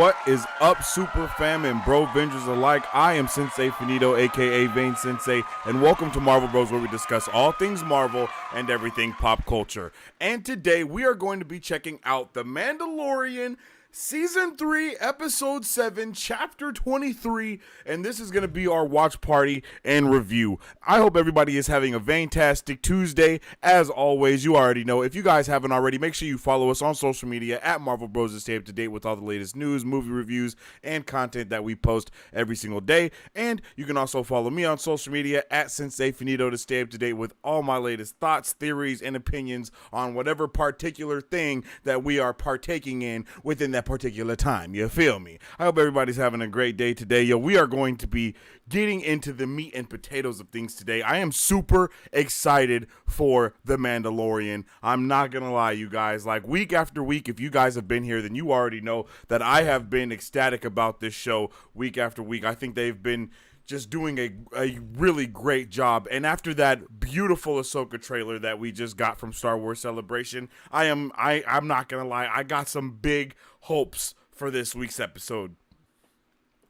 What is up, Super Fam and Bro Vengers alike? I am Sensei Finito, aka Vane Sensei, and welcome to Marvel Bros, where we discuss all things Marvel and everything pop culture. And today we are going to be checking out The Mandalorian Season 3, Episode 7, Chapter 23, and this is going to be our watch party and review. I hope everybody is having a fantastic Tuesday. As always, you already know, if you guys haven't already, make sure you follow us on social media at Marvel Bros to stay up to date with all the latest news, movie reviews, and content that we post every single day. And you can also follow me on social media at Sensei Finito to stay up to date with all my latest thoughts, theories, and opinions on whatever particular thing that we are partaking in within that particular time. You feel me? I hope everybody's having a great day today. Yo, we are going to be getting into the meat and potatoes of things today. I am super excited for The Mandalorian. I'm not gonna lie, you guys. Like, week after week, if you guys have been here, then you already know that I have been ecstatic about this show week after week. I think they've been just doing a really great job. And after that beautiful Ahsoka trailer that we just got from Star Wars Celebration, I'm not gonna lie, I got some big hopes for this week's episode.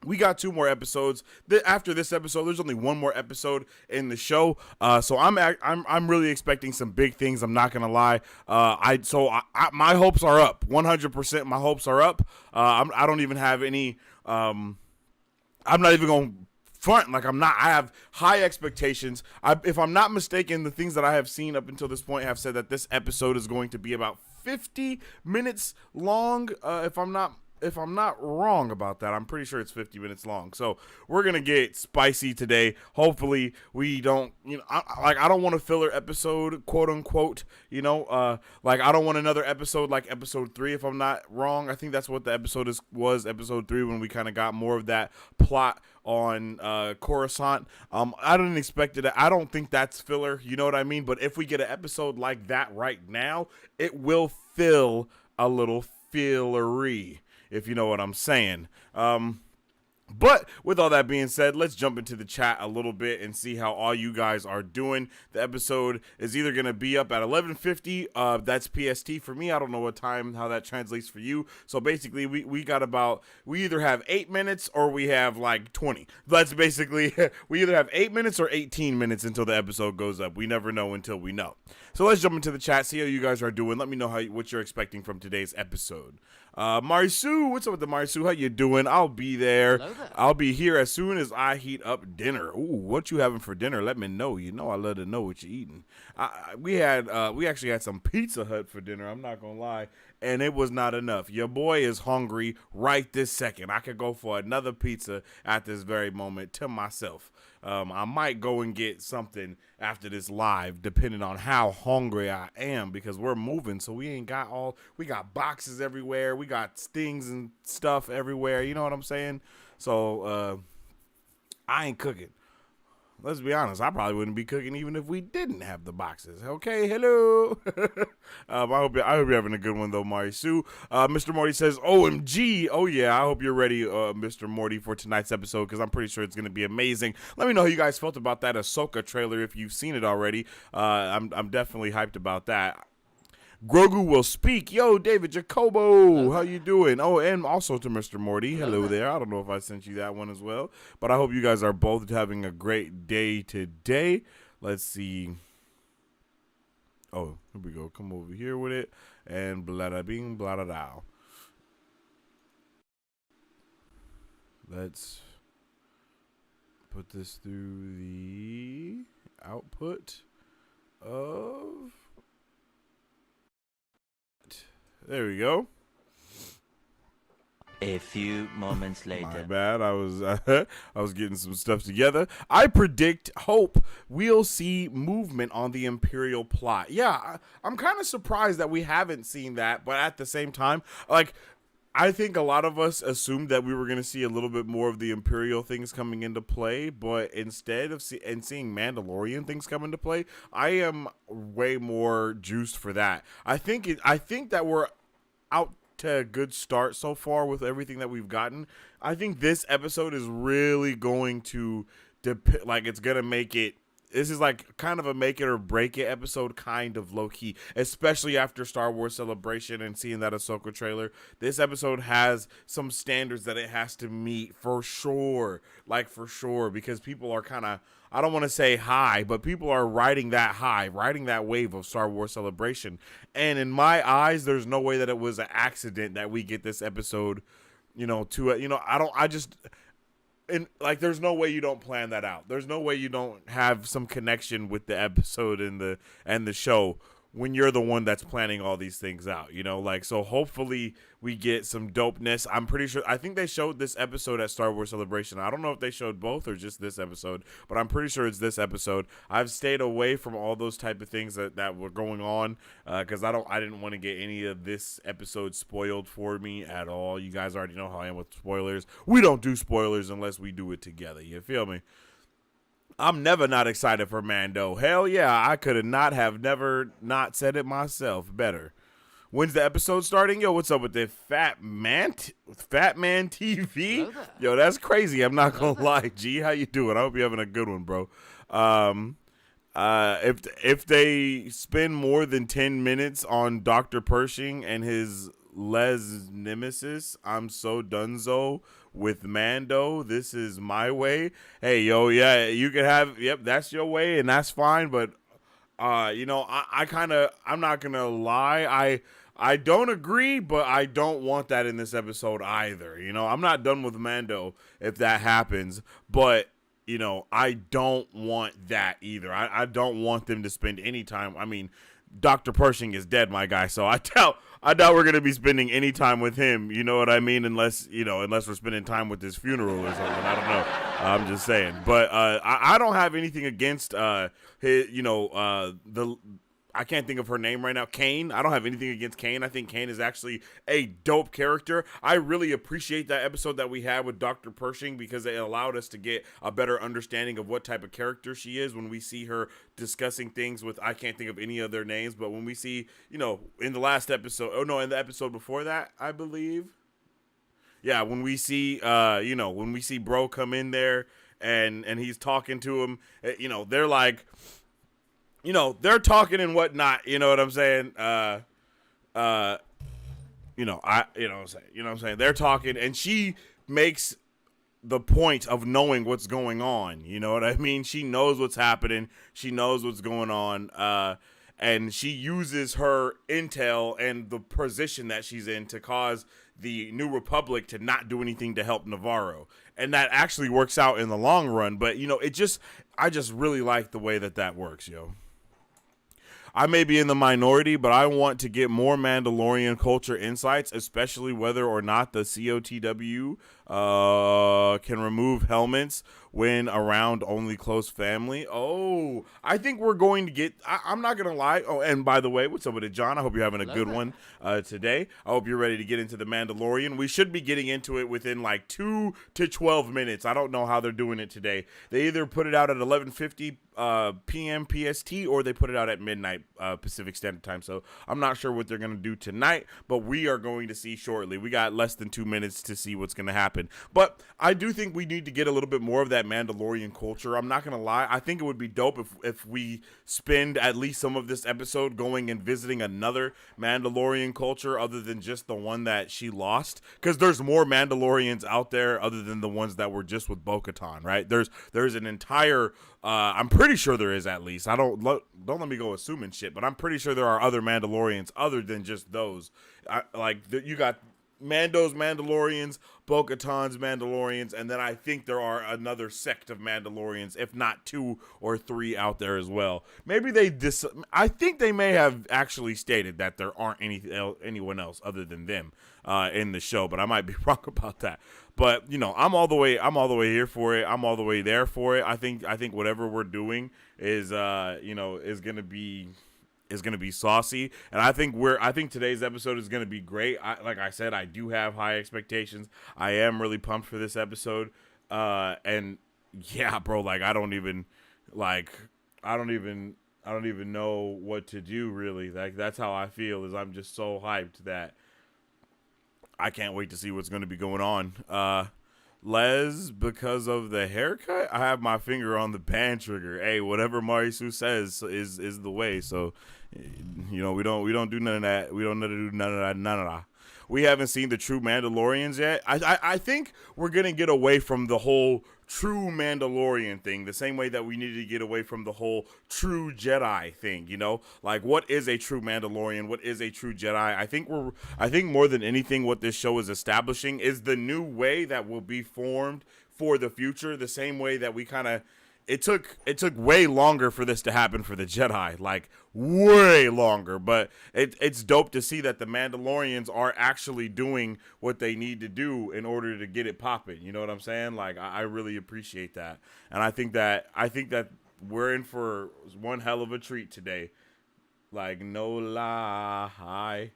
We got 2 more episodes. After this episode, there's only 1 more episode in the show. So I'm really expecting some big things. I'm not gonna lie. My hopes are up. 100%. My hopes are up. I don't even have any. I'm not even gonna front. Like, I have high expectations. If I'm not mistaken, the things that I have seen up until this point have said that this episode is going to be about 50 minutes long. If I'm not wrong about that, I'm pretty sure it's 50 minutes long. So we're going to get spicy today. Hopefully we don't, I don't want a filler episode, quote unquote, I don't want another episode like episode 3, if I'm not wrong. I think that's what the episode was episode 3, when we kind of got more of that plot on Coruscant. I didn't expect it. I don't think that's filler. You know what I mean? But if we get an episode like that right now, it will feel a little fillery, if you know what I'm saying. But with all that being said, let's jump into the chat a little bit and see how all you guys are doing. The episode is either going to be up at 11:50. That's PST for me. I don't know what time, how that translates for you. So basically, we either have 8 minutes or we have like 20. That's basically, we either have 8 minutes or 18 minutes until the episode goes up. We never know until we know. So let's jump into the chat, see how you guys are doing. Let me know what you're expecting from today's episode. Marisu, what's up with the Marisu? How you doing? I'll be there. I'll be here as soon as I heat up dinner. Ooh, what you having for dinner? Let me know. You know I love to know what you're eating. We actually had some Pizza Hut for dinner. I'm not gonna lie, and it was not enough. Your boy is hungry right this second. I could go for another pizza at this very moment to myself. I might go and get something after this live, depending on how hungry I am, because we're moving, so we got boxes everywhere, we got things and stuff everywhere, you know what I'm saying? So, I ain't cooking. Let's be honest, I probably wouldn't be cooking even if we didn't have the boxes. Okay, hello. I hope you're having a good one, though, Marisu. Mr. Morty says, OMG. Oh, yeah, I hope you're ready, Mr. Morty, for tonight's episode, because I'm pretty sure it's going to be amazing. Let me know how you guys felt about that Ahsoka trailer if you've seen it already. I'm definitely hyped about that. Grogu will speak. Yo, David Jacobo, how you doing? Oh, and also to Mr. Morty. Hello there. I don't know if I sent you that one as well, but I hope you guys are both having a great day today. Let's see. Oh, here we go. Come over here with it. And blada bing, blada dow. Let's put this through the output of... There we go. A few moments later. My bad. I was getting some stuff together. I hope we'll see movement on the Imperial plot. Yeah, I'm kind of surprised that we haven't seen that, but at the same time, like, I think a lot of us assumed that we were going to see a little bit more of the Imperial things coming into play, but instead of seeing Mandalorian things come into play, I am way more juiced for that. I think that we're out to a good start so far with everything that we've gotten. I think this episode is really going to it's going to make it like kind of a make it or break it episode, kind of low key, especially after Star Wars Celebration and seeing that Ahsoka trailer. This episode has some standards that it has to meet for sure, because people are kind of, I don't want to say high, but people are riding that wave of Star Wars Celebration. And in my eyes, there's no way that it was an accident that we get this episode, and like, there's no way you don't plan that out. There's no way you don't have some connection with the episode and the show when you're the one that's planning all these things out, so hopefully we get some dopeness. I'm pretty sure, I think they showed this episode at Star Wars Celebration. I don't know if they showed both or just this episode, but I'm pretty sure it's this episode. I've stayed away from all those type of things that were going on, because I didn't want to get any of this episode spoiled for me at all. You guys already know how I am with spoilers. We don't do spoilers unless we do it together. You feel me? I'm never not excited for Mando. Hell yeah, I could have never not said it myself better. When's the episode starting? Yo, what's up with the Fat Man TV? Yo, that's crazy. I'm not gonna lie. G, how you doing? I hope you're having a good one, bro. If they spend more than 10 minutes on Dr. Pershing and his Les Nemesis, I'm so donezo with Mando. This is my way. Hey, yo, yeah, you can have, yep, that's your way, and that's fine. But, I'm not gonna lie. I don't agree, but I don't want that in this episode either. I'm not done with Mando if that happens, but I don't want that either. I don't want them to spend any time. I mean, Dr. Pershing is dead, my guy, so I doubt we're going to be spending any time with him, you know what I mean, unless we're spending time with his funeral or something. I don't know. I'm just saying. But I don't have anything against I can't think of her name right now. Kane. I don't have anything against Kane. I think Kane is actually a dope character. I really appreciate that episode that we had with Dr. Pershing, because it allowed us to get a better understanding of what type of character she is when we see her discussing things with, I can't think of any of their names, but when we see, in the last episode, in the episode before that, I believe. Yeah, when we see, when we see bro come in there and he's talking to him, they're like, they're talking and whatnot, you know what I'm saying? What I'm saying? They're talking, and she makes the point of knowing what's going on. You know what I mean? She knows what's happening. She knows what's going on. And she uses her intel and the position that she's in to cause the New Republic to not do anything to help Navarro. And that actually works out in the long run. But, I just really like the way that works, yo. I may be in the minority, but I want to get more Mandalorian culture insights, especially whether or not the COTW can remove helmets when around only close family. Oh, I think we're going to get, I'm not going to lie. Oh, and by the way, what's up with it, John? I hope you're having a good one today. I hope you're ready to get into the Mandalorian. We should be getting into it within like 2 to 12 minutes. I don't know how they're doing it today. They either put it out at 11:50 p.m. PST, or they put it out at midnight Pacific Standard Time. So I'm not sure what they're going to do tonight, but we are going to see shortly. We got less than 2 minutes to see what's going to happen. But I do think we need to get a little bit more of that Mandalorian culture. I'm not going to lie. I think it would be dope if we spend at least some of this episode going and visiting another Mandalorian culture other than just the one that she lost. Because there's more Mandalorians out there other than the ones that were just with Bo-Katan, right? There's an entire... I'm pretty sure there is, at least. Don't let me go assuming shit, but I'm pretty sure there are other Mandalorians other than just those. You got Mando's Mandalorians, Bo-Katan's Mandalorians, and then I think there are another sect of Mandalorians, if not 2 or 3 out there as well. Maybe I think they may have actually stated that there aren't anyone else other than them in the show, but I might be wrong about that. But I'm all the way here for it. I'm all the way there for it. I think whatever we're doing is gonna be saucy, and I think today's episode is gonna be great. Like I said, I do have high expectations. I am really pumped for this episode, and yeah, bro, like I don't even know what to do really. Like that's how I feel. Is I'm just so hyped that I can't wait to see what's going to be going on. Les, because of the haircut, I have my finger on the band trigger. Hey, whatever Marisu says is the way. So, we don't do none of that. We don't do none of that. None of that. We haven't seen the true Mandalorians yet. I think we're gonna get away from the whole true Mandalorian thing, the same way that we needed to get away from the whole true Jedi thing, like what is a true Mandalorian, what is a true Jedi. I think more than anything what this show is establishing is the new way that will be formed for the future, the same way that we kind of it took way longer for this to happen for the Jedi, like way longer. But it's dope to see that the Mandalorians are actually doing what they need to do in order to get it popping. You know what I'm saying? Like I really appreciate that, and I think that we're in for one hell of a treat today. Like no lie.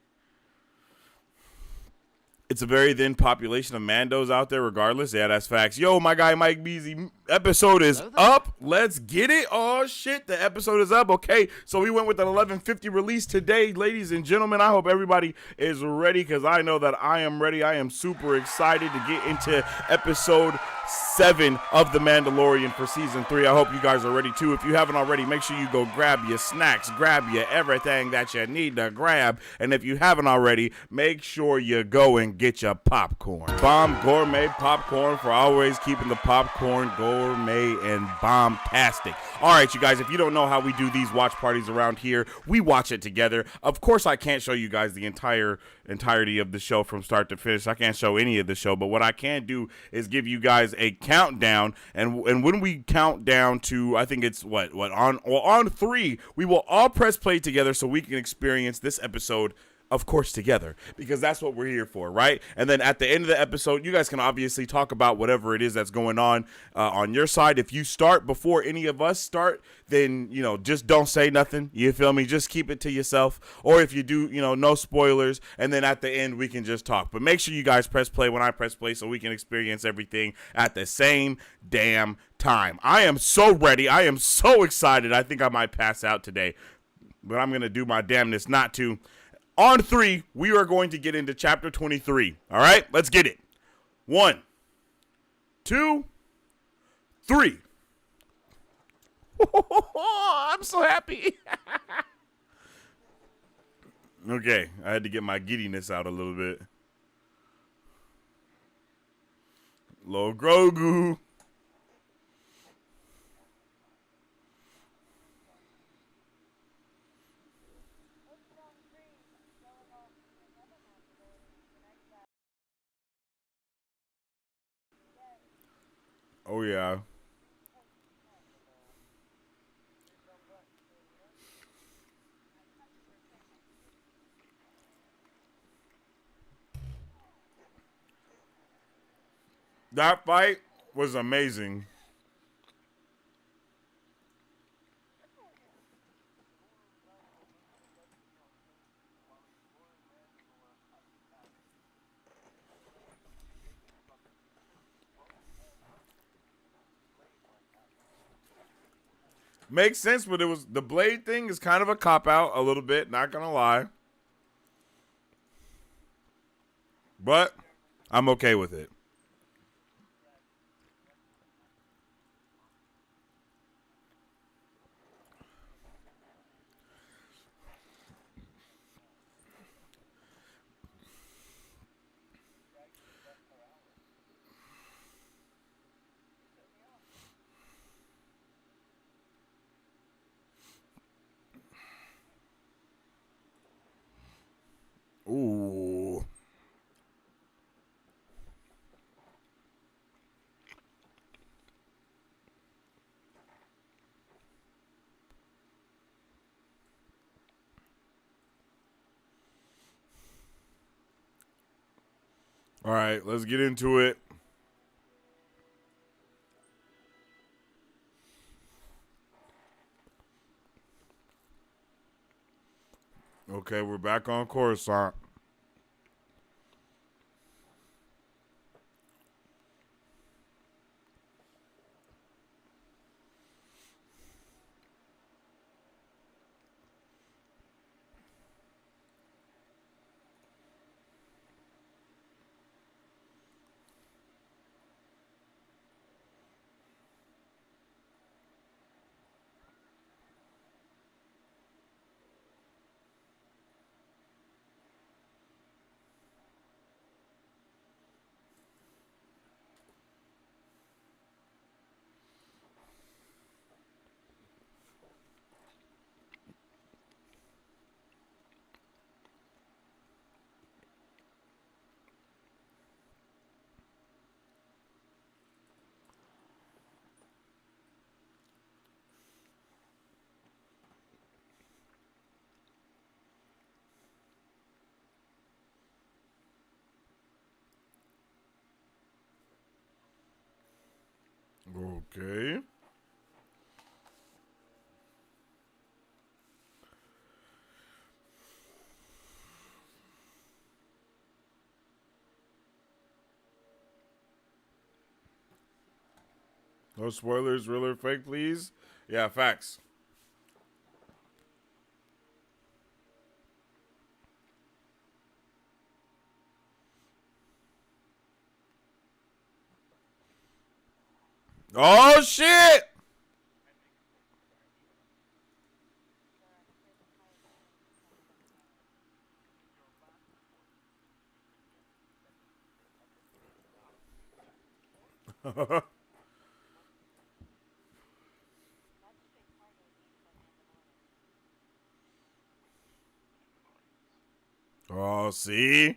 It's a very thin population of Mandos out there regardless. Yeah, that's facts. Yo, my guy Mike Beasy, episode is up. Let's get it. Oh, shit, the episode is up. Okay, so we went with an 11:50 release today. Ladies and gentlemen, I hope everybody is ready because I know that I am ready. I am super excited to get into episode 7 of The Mandalorian for season 3. I hope you guys are ready too. If you haven't already, make sure you go grab your snacks, grab your everything that you need to grab. And if you haven't already, make sure you go and get your popcorn. Bomb gourmet popcorn for always keeping the popcorn gourmet and bomb-tastic. All right, you guys, if you don't know how we do these watch parties around here, we watch it together. Of course, I can't show you guys the entirety of the show from start to finish. I can't show any of the show, but what I can do is give you guys a countdown, and when we count down to, I think it's on 3, we will all press play together so we can experience this episode, of course, together, because that's what we're here for, right? And then at the end of the episode, you guys can obviously talk about whatever it is that's going on your side. If you start before any of us start, then, just don't say nothing. You feel me? Just keep it to yourself. Or if you do, no spoilers. And then at the end, we can just talk. But make sure you guys press play when I press play so we can experience everything at the same damn time. I am so ready. I am so excited. I think I might pass out today, but I'm going to do my damnness not to. On 3, we are going to get into chapter 23. All right, let's get it. 1, 2, 3. I'm so happy. Okay, I had to get my giddiness out a little bit. Lil Grogu. Oh, yeah. That fight was amazing. Makes sense, but the blade thing is kind of a cop-out a little bit, not gonna lie. But I'm okay with it. Ooh. All right, let's get into it. Okay, we're back on Coruscant. Okay. No spoilers, real or fake, please. Yeah, facts. Oh shit! Oh, see?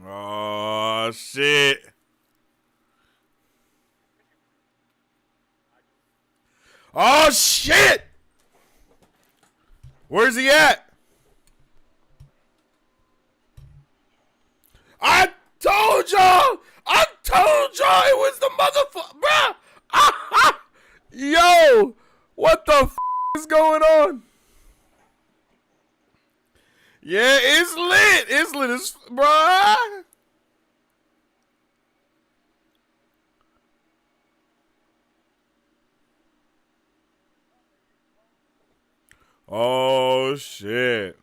Oh shit! Oh shit! Where's he at? I told y'all! I told y'all it was the motherfucker, bruh! Ah, yo! What the is going on? Yeah, it's lit. It's lit as bruh. Oh shit.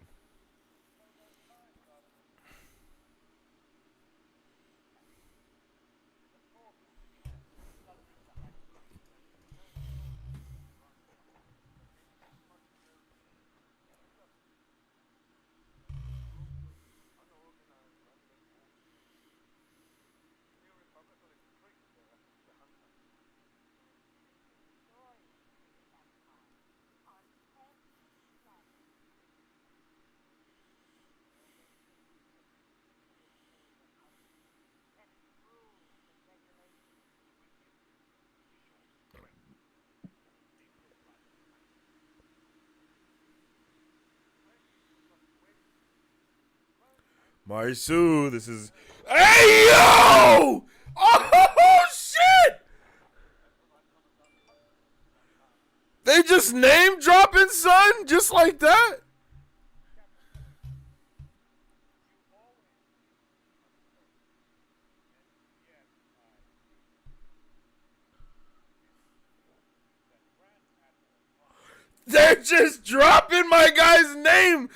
My Sue, this is. Hey yo! Oh shit! They just name dropping, son, just like that. They're just dropping my guy's name.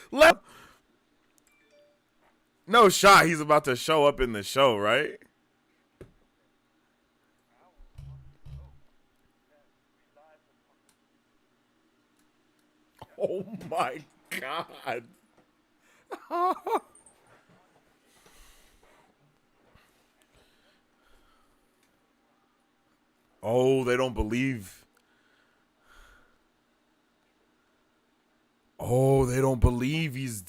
No shot. He's about to show up in the show, right? Oh my god. Oh, they don't believe. Oh, they don't believe he's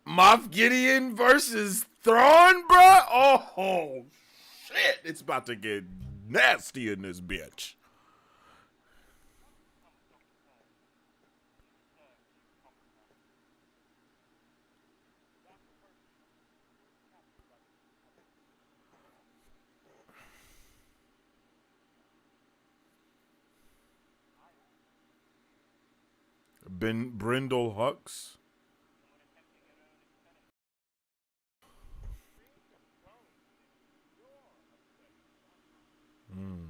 Moff Gideon versus Thrawn, bruh. Oh shit! It's about to get nasty in this bitch. Ben Brindle Hux. Hmm.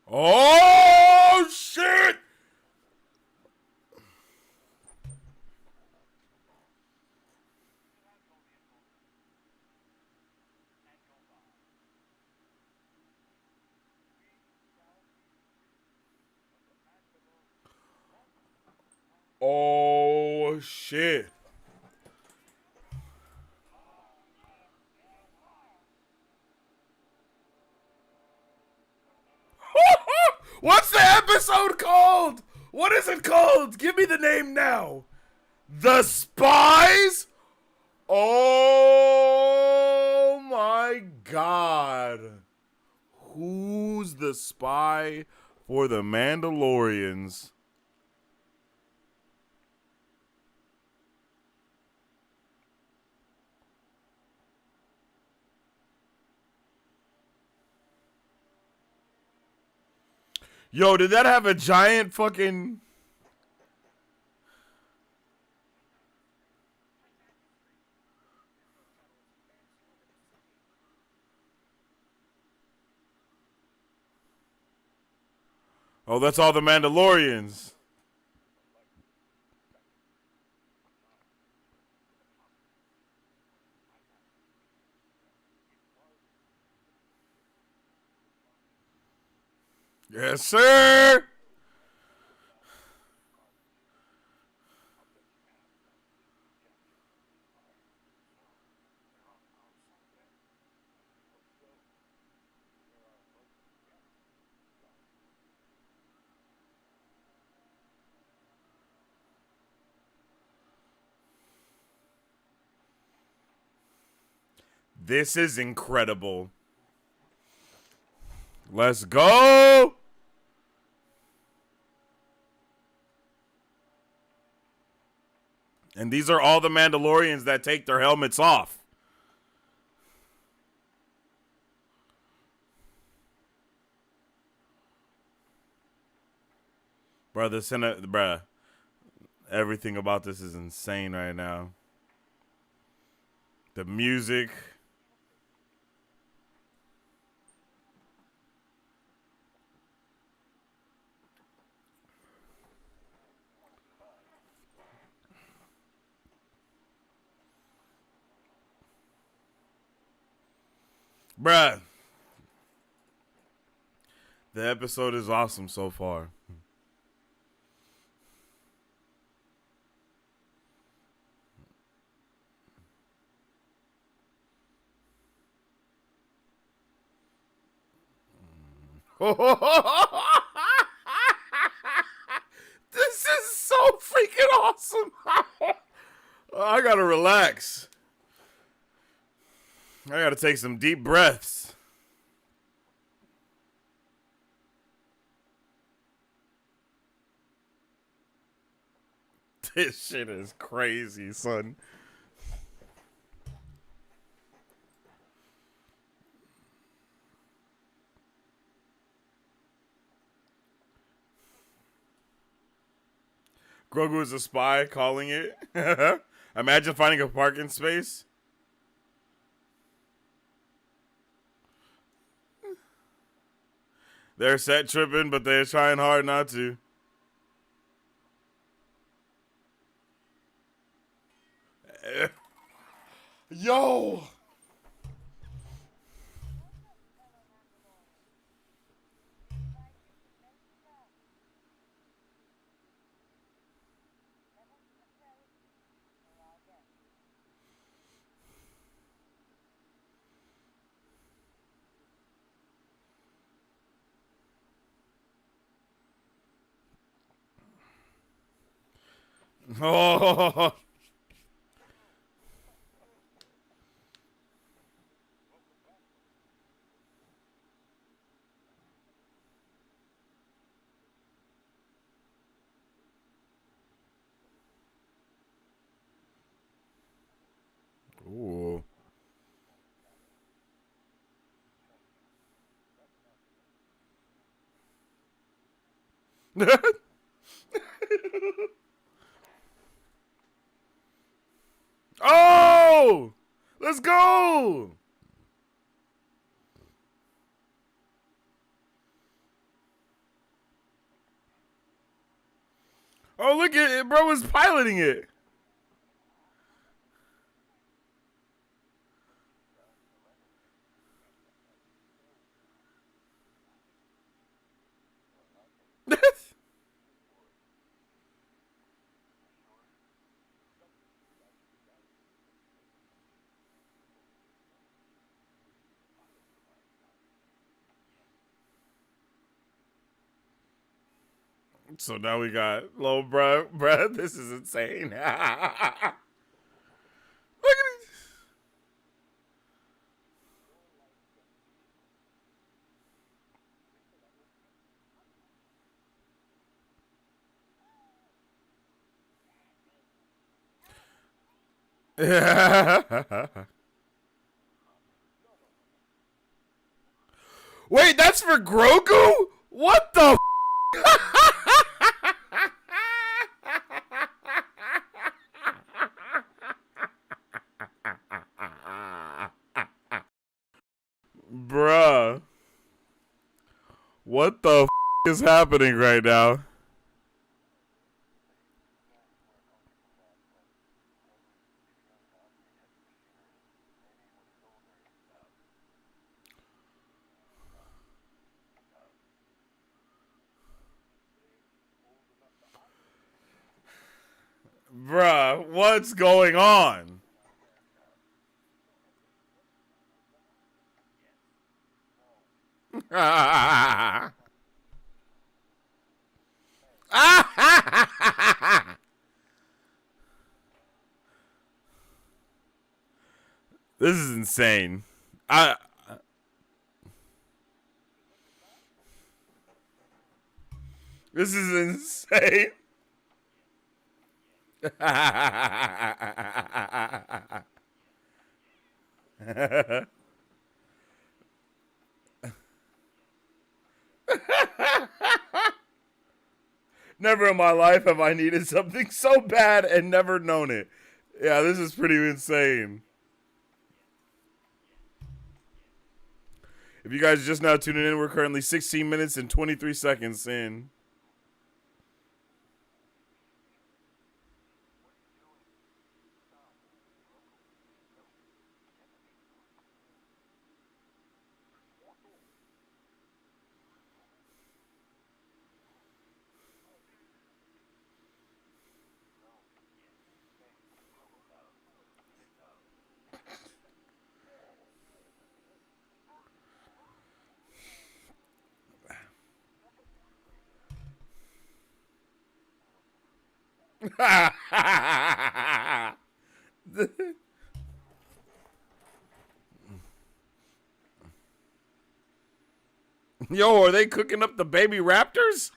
Oh, shit! Oh, shit. What's the episode called? What is it called? Give me the name now. The Spies? Oh my god. Who's the spy for the Mandalorians? Yo, did that have a giant fucking... Oh, that's all the Mandalorians. Yes, sir. This is incredible. Let's go. And these are all the Mandalorians that take their helmets off. Bruh, everything about this is insane right now. The music. Bruh. The episode is awesome so far. This is so freaking awesome. I gotta relax. I gotta take some deep breaths. This shit is crazy, son. Grogu is a spy calling it. Imagine finding a parking space. They're set tripping, but they're trying hard not to. Yo! Oh! Ooh. Oh! Let's go! Oh, look at it. Bro was piloting it. So now we got low, bruh. This is insane. Look at it. Wait, that's for Grogu? What the? Bruh. What the is happening right now? Bruh, what's going on? This is insane. I This is insane. Never in my life have I needed something so bad and never known it. Yeah, this is pretty insane. If you guys are just now tuning in, we're currently 16 minutes and 23 seconds in. Yo, are they cooking up the baby raptors?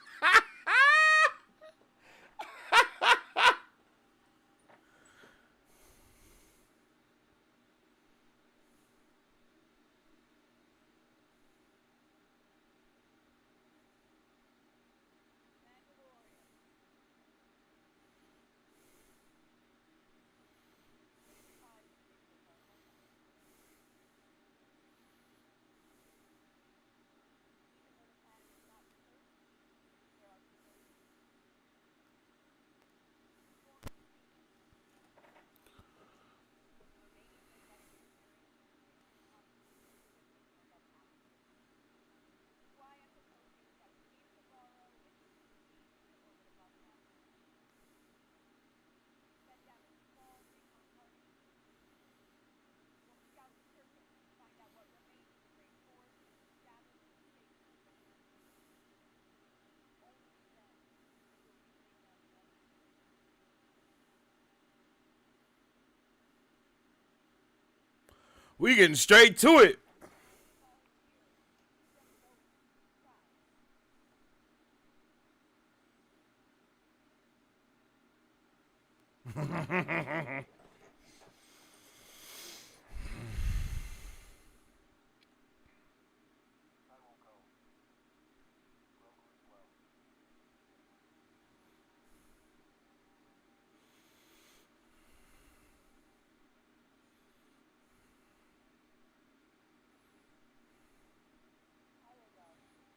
We getting straight to it.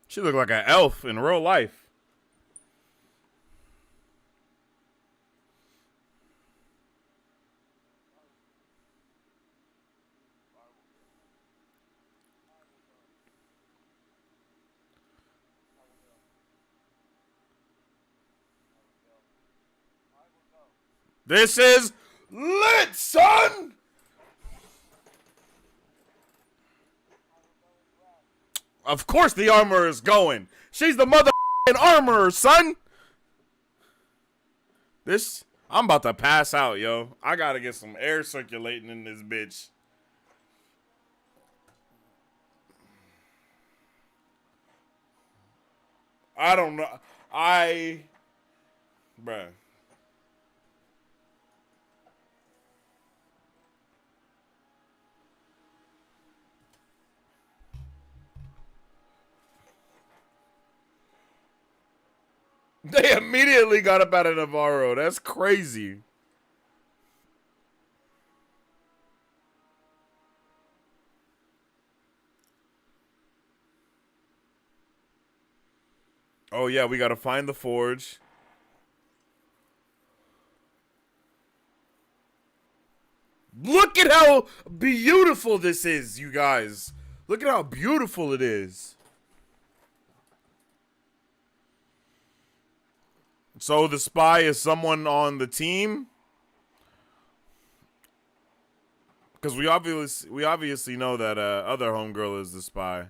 She looked like an elf in real life. This is lit, son! Of course the armorer is going. She's the mother armorer, son! I'm about to pass out, yo. I gotta get some air circulating in this bitch. I don't know. Bruh. They immediately got up out of Navarro. That's crazy. Oh, yeah, we gotta find the forge. Look at how beautiful this is, you guys. Look at how beautiful it is. So the spy is someone on the team? Because we obviously know that other homegirl is the spy.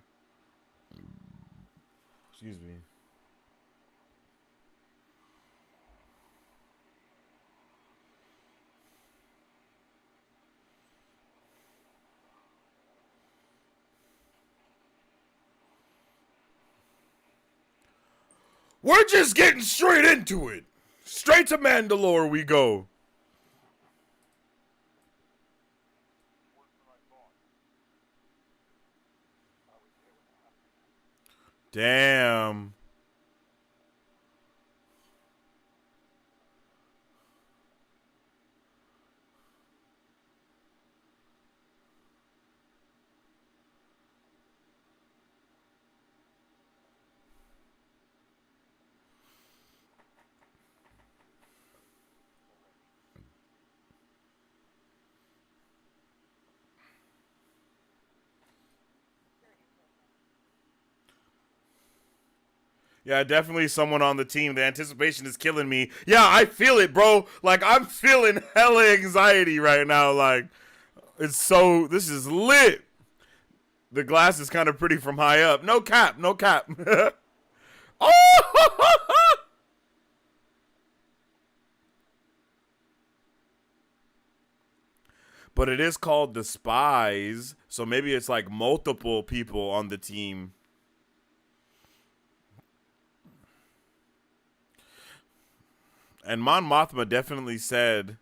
Excuse me. We're just getting straight into it. Straight to Mandalore we go. Damn. Yeah, definitely someone on the team. The anticipation is killing me. Yeah, I feel it, bro. Like, I'm feeling hella anxiety right now. Like, this is lit. The glass is kind of pretty from high up. No cap, no cap. Oh! But it is called the Spies, so maybe it's like multiple people on the team. And Mon Mothma definitely said,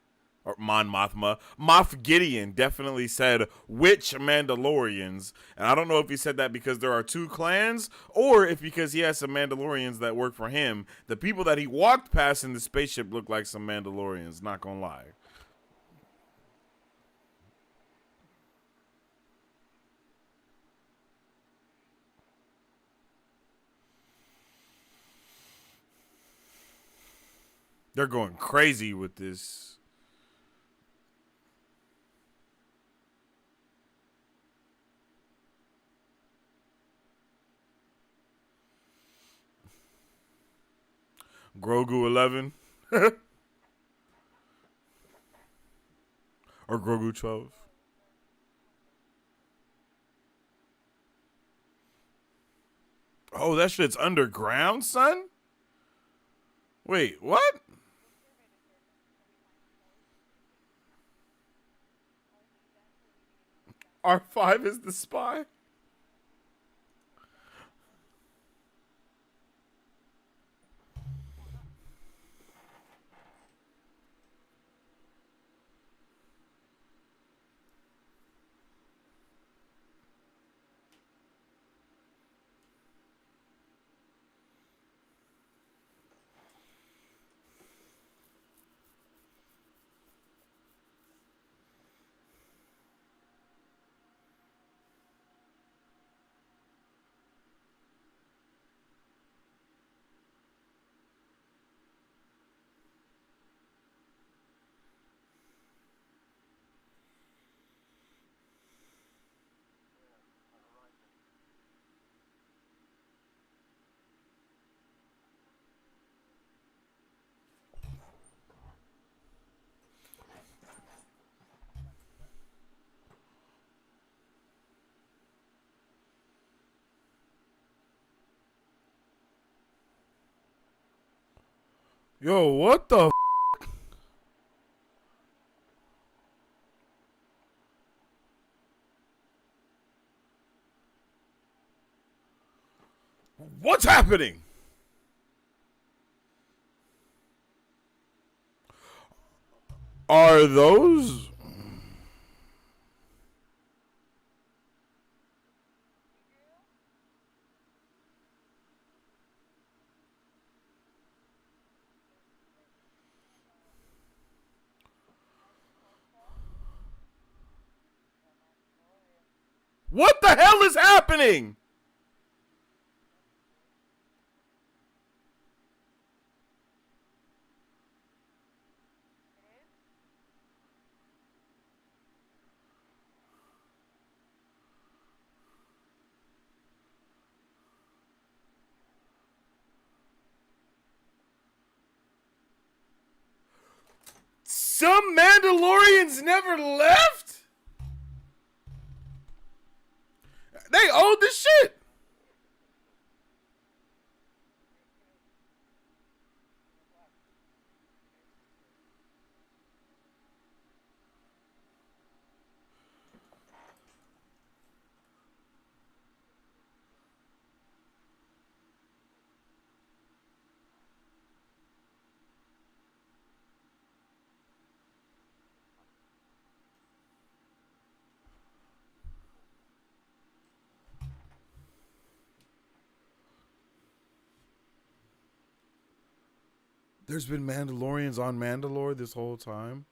or Moff Gideon definitely said which Mandalorians. And I don't know if he said that because there are two clans or if because he has some Mandalorians that work for him. The people that he walked past in the spaceship look like some Mandalorians, not gonna lie. They're going crazy with this. Grogu 11. Or Grogu 12. Oh, that shit's underground, son? Wait, what? R5 is the spy? Yo, what the What's happening? Are those... What the hell is happening? Some Mandalorians never left? They own the shit. There's been Mandalorians on Mandalore this whole time.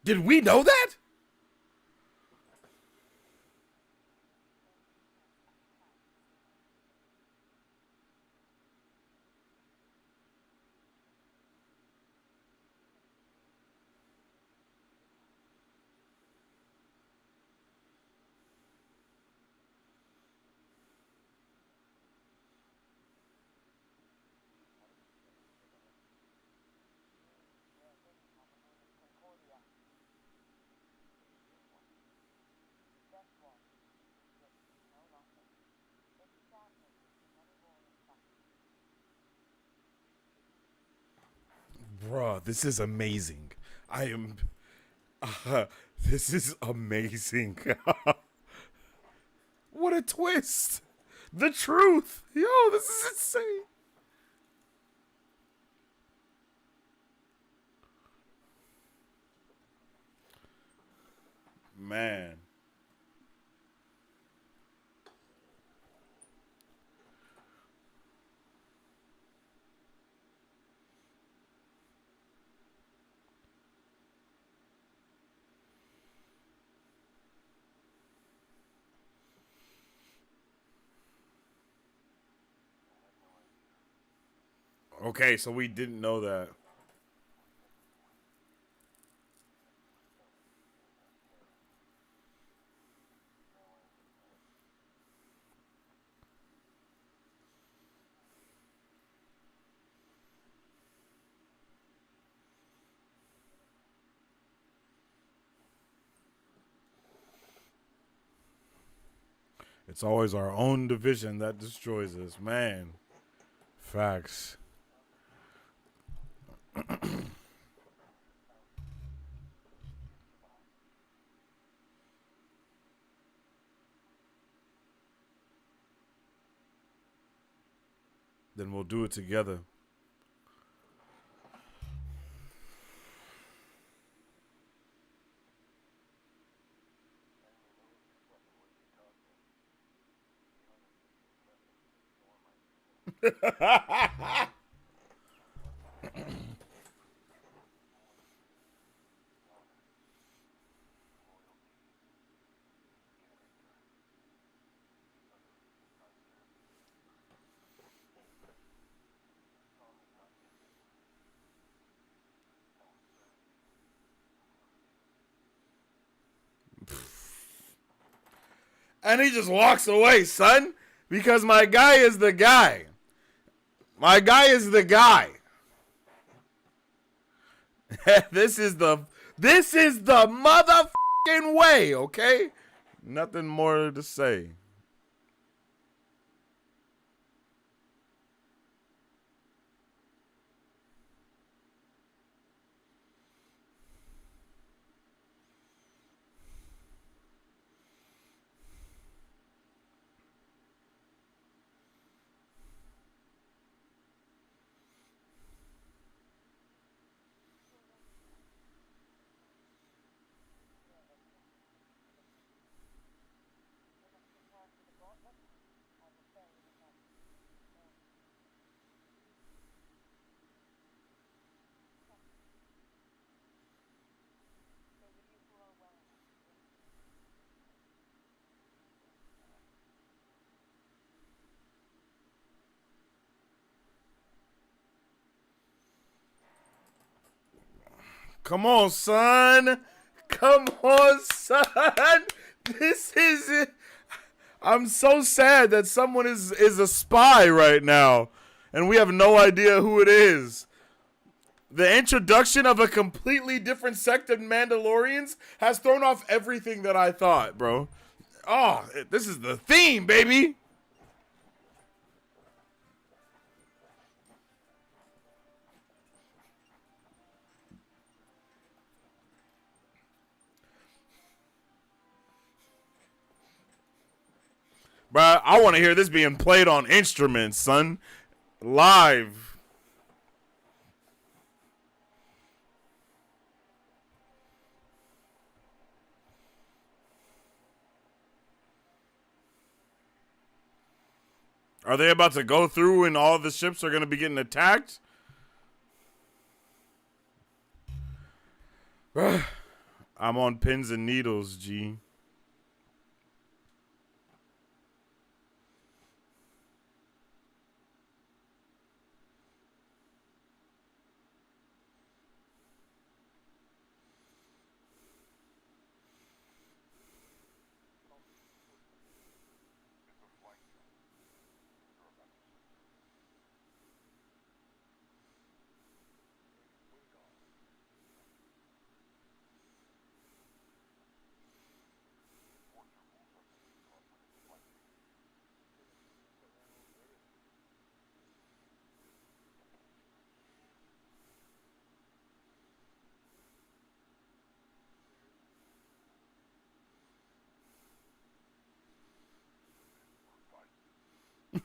Did we know that? Bruh, this is amazing. I am. This is amazing. What a twist! The truth! Yo, this is insane! Man. Okay, so we didn't know that. It's always our own division that destroys us, man. Facts. Then we'll do it together. And he just walks away, son, because my guy is the guy. My guy is the guy. This is the motherfucking way, okay? Nothing more to say. Come on, son. Come on, son. This is it. I'm so sad that someone is a spy right now, and we have no idea who it is. The introduction of a completely different sect of Mandalorians has thrown off everything that I thought, bro. Oh, this is the theme, baby. Bruh, I want to hear this being played on instruments, son. Live. Are they about to go through and all the ships are going to be getting attacked? Bruh, I'm on pins and needles, G.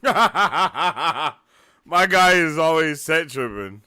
My guy is always set tripping.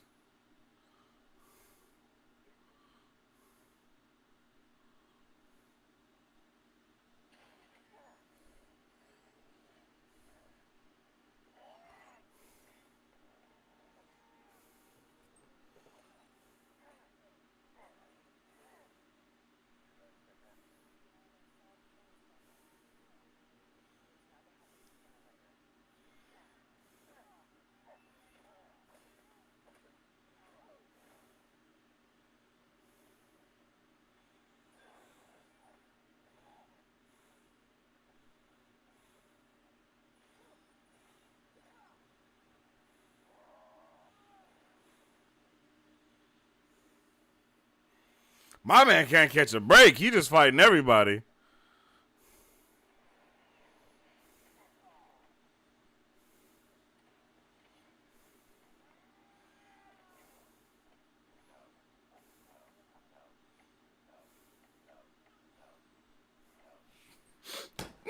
My man can't catch a break. He just fighting everybody.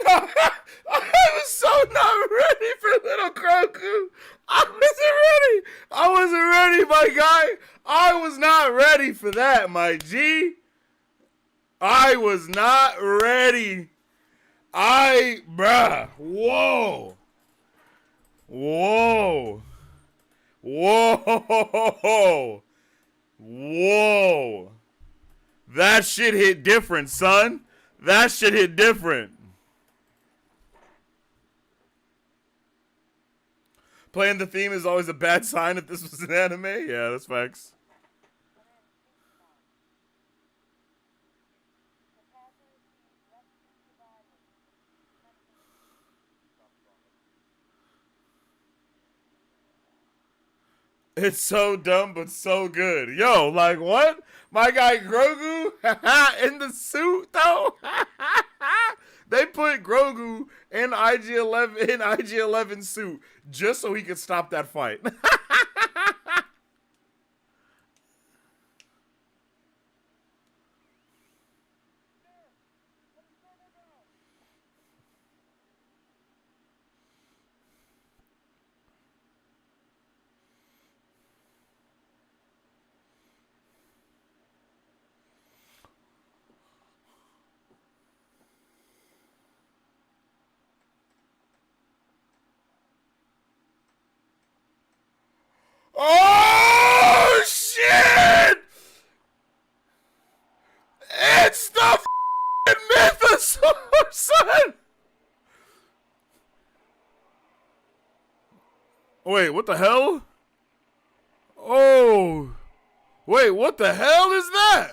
I was so not ready for little Grogu. I wasn't ready, my guy. I was not ready for that, my G. I was not ready. Bruh. Whoa. Whoa. Whoa. Whoa. That shit hit different, son. That shit hit different. Playing the theme is always a bad sign if this was an anime. Yeah, that's facts. It's so dumb, but so good. Yo, like what? My guy Grogu in the suit, though. They put Grogu in IG-11 suit just so he could stop that fight. Oh shit! It's the f***ing Mythosaur, son! Wait, what the hell? Oh. Wait, what the hell is that?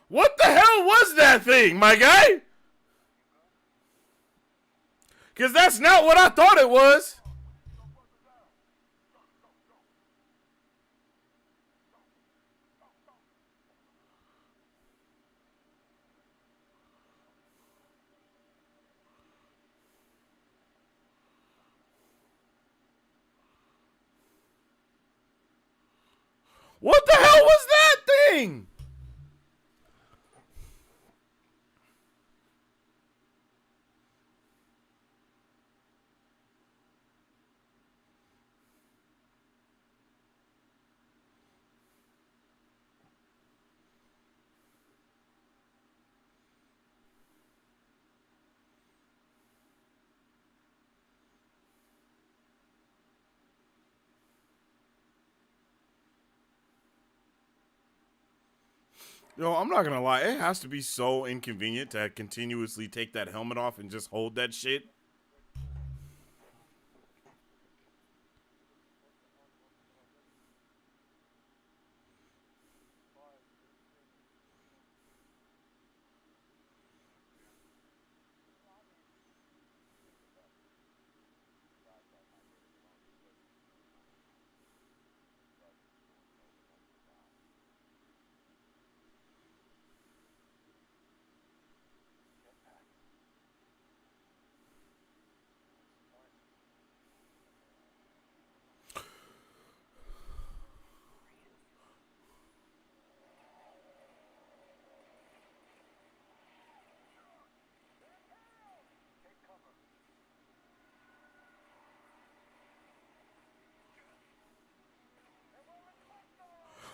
What the hell was that thing, my guy? Because that's not what I thought it was. What the hell was that thing? Yo, I'm not gonna lie. It has to be so inconvenient to continuously take that helmet off and just hold that shit.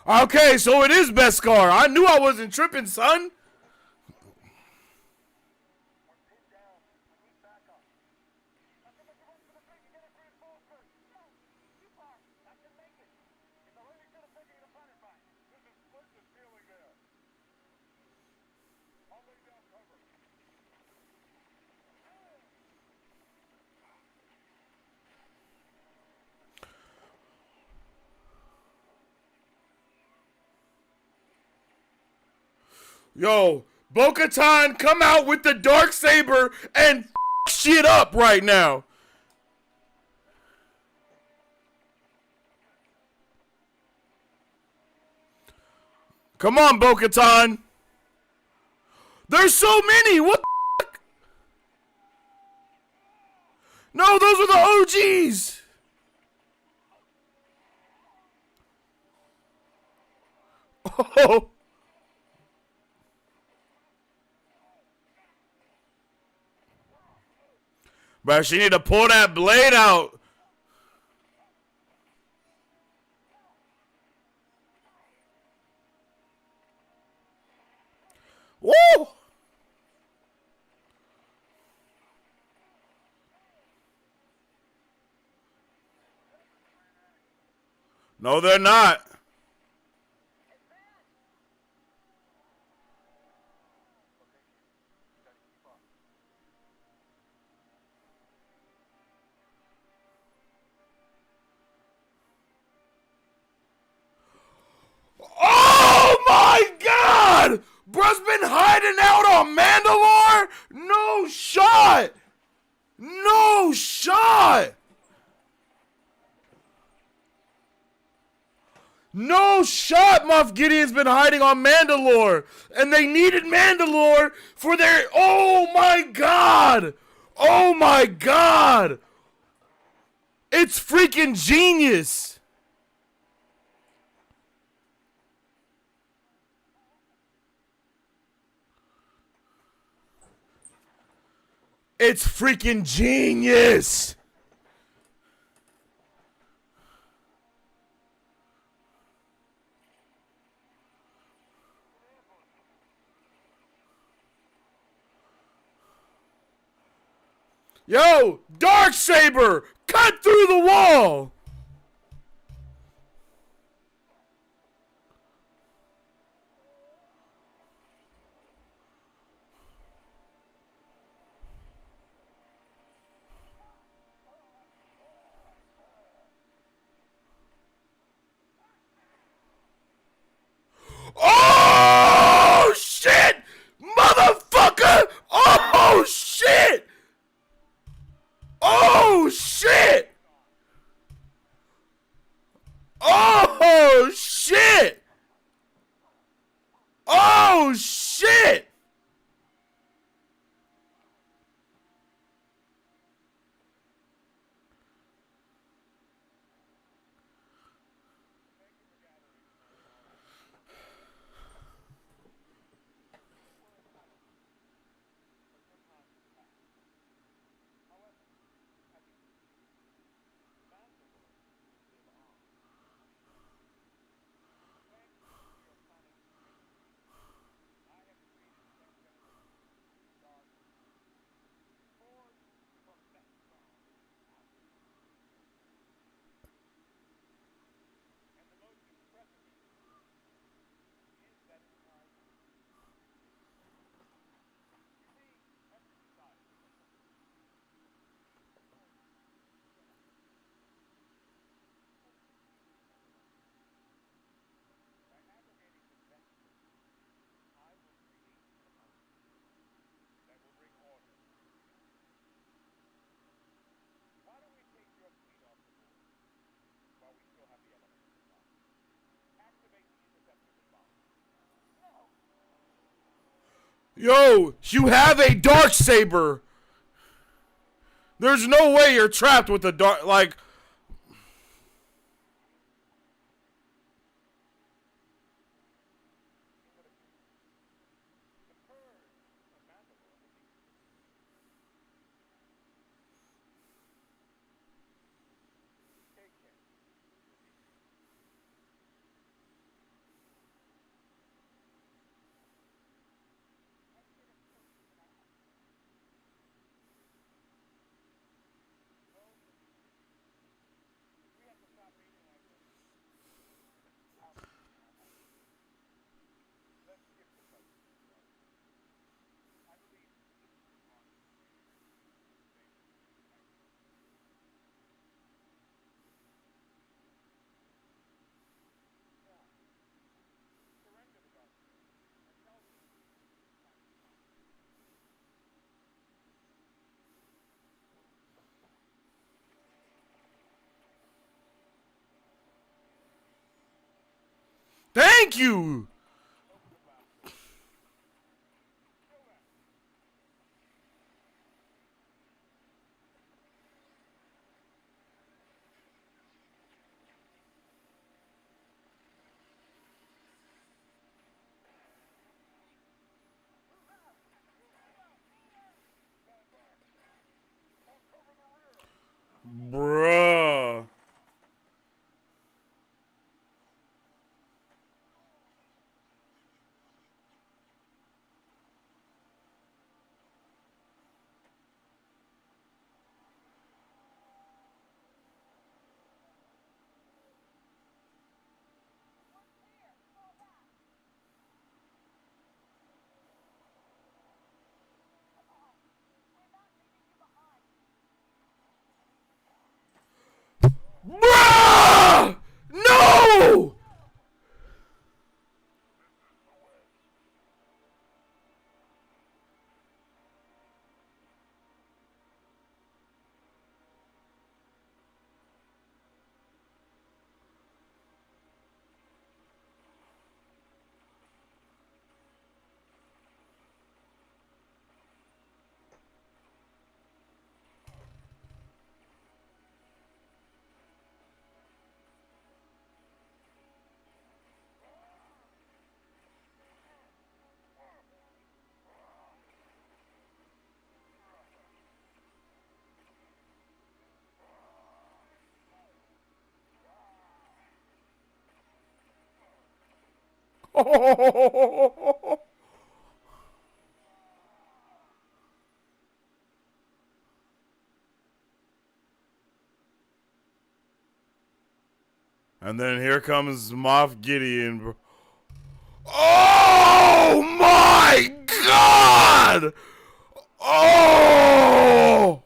Okay, so it is Beskar. I knew I wasn't tripping, son. Yo, Bo-Katan, come out with the dark saber and shit up right now. Come on, Bo-Katan. There's so many. What the fuck? No, those are the OGs. Oh. Bro, she need to pull that blade out. Woo! No, they're not. Oh my God! Bruh's been hiding out on Mandalore? No shot! No shot! No shot! Moff Gideon's been hiding on Mandalore, and they needed Mandalore for their. Oh my God! Oh my God! It's freaking genius! It's freaking genius! Yo, Darksaber, cut through the wall! Oh shit! Motherfucker! Oh shit! Oh shit! Oh shit! Oh shit! Yo, you have a Darksaber. There's no way you're trapped with a dark. Like. Thank you! Bruh. Bruh! No! And then here comes Moff Gideon. Oh my god! Oh!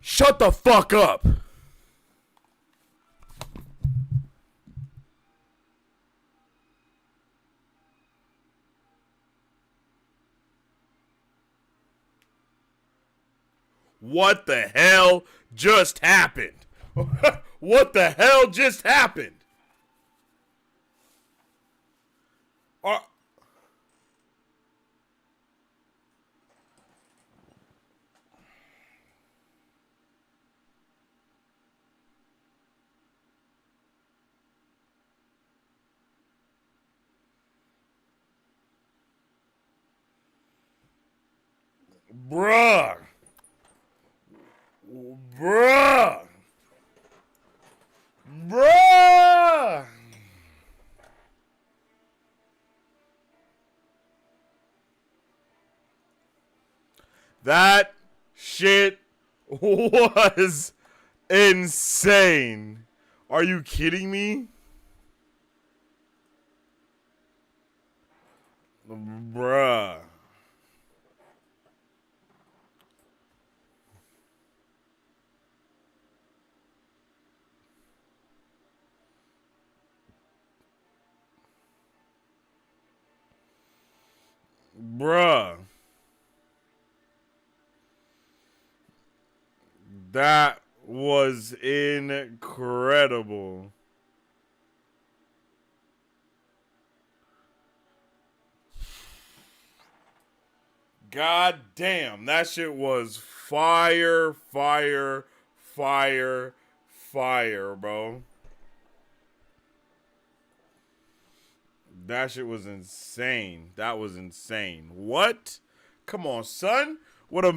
Shut the fuck up! What the hell just happened? What the hell just happened? Bruh. Bruh. Bruh. That shit was insane. Are you kidding me? Bruh. Bruh. That was incredible. God damn, that shit was fire, fire, fire, fire, bro. That shit was insane. That was insane. What? Come on, son. What a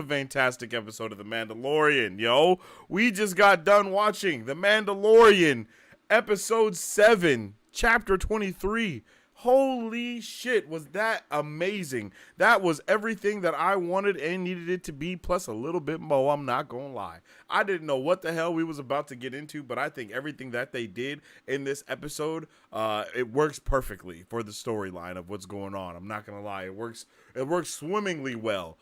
fantastic episode of The Mandalorian, yo. We just got done watching The Mandalorian, episode 7, chapter 23, Holy shit, was that amazing. That was everything that I wanted and needed it to be, plus a little bit more. I'm not gonna lie. I didn't know what the hell we was about to get into, but I think everything that they did in this episode, it works perfectly for the storyline of what's going on. I'm not gonna lie. It works swimmingly well.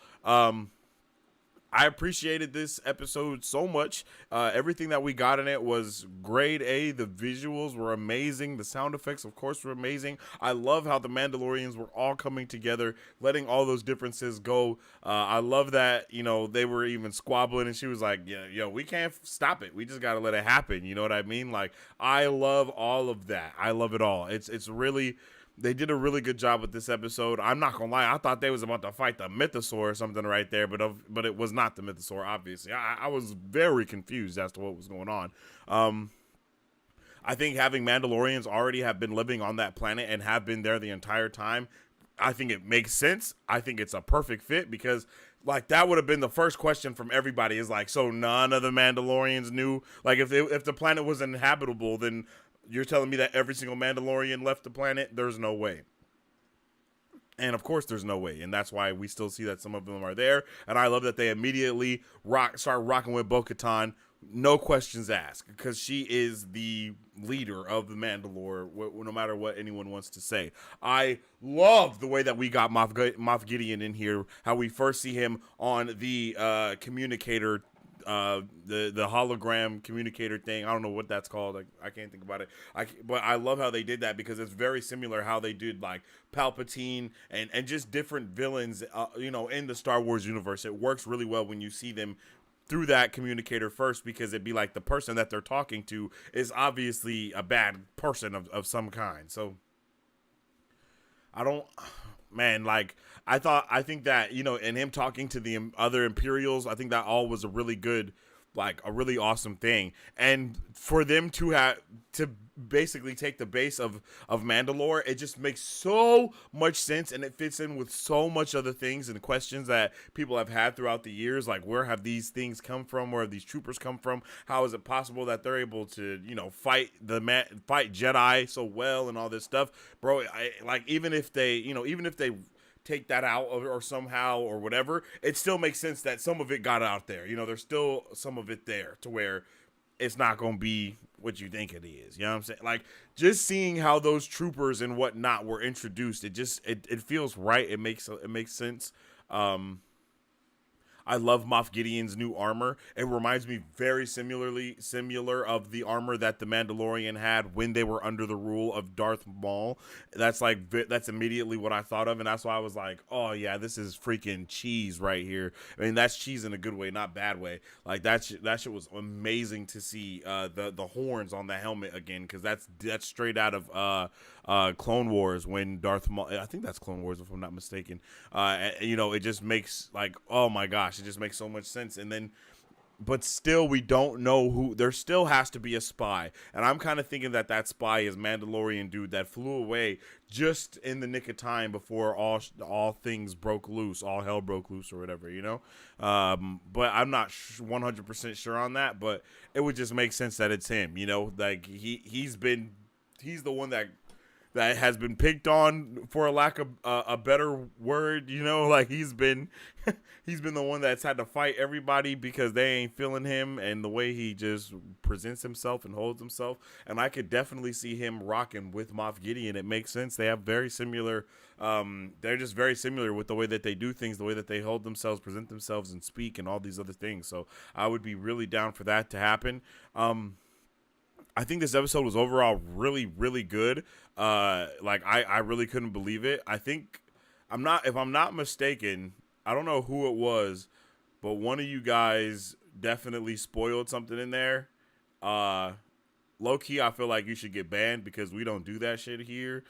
I appreciated this episode so much. Everything that we got in it was grade A. The visuals were amazing. The sound effects, of course, were amazing. I love how the Mandalorians were all coming together, letting all those differences go. I love that, they were even squabbling, and she was like, yo, we can't stop it. We just got to let it happen. You know what I mean? Like, I love all of that. I love it all. It's really... They did a really good job with this episode. I'm not gonna lie, I thought they was about to fight the Mythosaur or something right there, but it was not the Mythosaur, obviously. I was very confused as to what was going on. I think having Mandalorians already have been living on that planet and have been there the entire time, I think it makes sense. I think it's a perfect fit because, like, that would have been the first question from everybody is like, so none of the Mandalorians knew? Like, if the planet was inhabitable, then you're telling me that every single Mandalorian left the planet? There's no way. And of course there's no way. And that's why we still see that some of them are there. And I love that they immediately start rocking with Bo-Katan. No questions asked. Because she is the leader of the Mandalore, no matter what anyone wants to say. I love the way that we got Moff Gideon in here. How we first see him on the communicator, the hologram communicator thing. I don't know what that's called. I can't think about it. But I love how they did that because it's very similar how they did like Palpatine and just different villains, in the Star Wars universe. It works really well when you see them through that communicator first, because it'd be like the person that they're talking to is obviously a bad person of some kind. So I think that, and him talking to the other Imperials, I think that all was a really good, like a really awesome thing. And for them to basically take the base of Mandalore, it just makes so much sense, and it fits in with so much other things and questions that people have had throughout the years. Like, where have these things come from? Where have these troopers come from? How is it possible that they're able to, fight Jedi so well and all this stuff, bro? Even if they take that out or somehow or whatever, it still makes sense that some of it got out there. There's still some of it there to where it's not going to be what you think it is. You know what I'm saying? Like, just seeing how those troopers and whatnot were introduced, it feels right. It makes sense. I love Moff Gideon's new armor. It reminds me very similar of the armor that the Mandalorian had when they were under the rule of Darth Maul. That's immediately what I thought of, and that's why I was like, oh yeah, this is freaking cheese right here. I mean, that's cheese in a good way, not bad way. Like, that shit was amazing to see the horns on the helmet again, because that's straight out of Clone Wars when Darth Maul, I think that's Clone Wars if I'm not mistaken. It just makes, like, oh my gosh, it just makes so much sense. And then, but still, we don't know who. There still has to be a spy, and I'm kind of thinking that spy is Mandalorian dude that flew away just in the nick of time before all things broke loose, all hell broke loose or whatever, But I'm not 100% sure on that. But it would just make sense that it's him, Like, he's the one that has been picked on, for a lack of a better word, like he's been the one that's had to fight everybody because they ain't feeling him and the way he just presents himself and holds himself. And I could definitely see him rocking with Moff Gideon. It makes sense. They have very similar, they're just very similar with the way that they do things, the way that they hold themselves, present themselves, and speak, and all these other things. So I would be really down for that to happen. I think this episode was overall really, really good. I really couldn't believe it. I think if I'm not mistaken, I don't know who it was, but one of you guys definitely spoiled something in there. Low key, I feel like you should get banned because we don't do that shit here.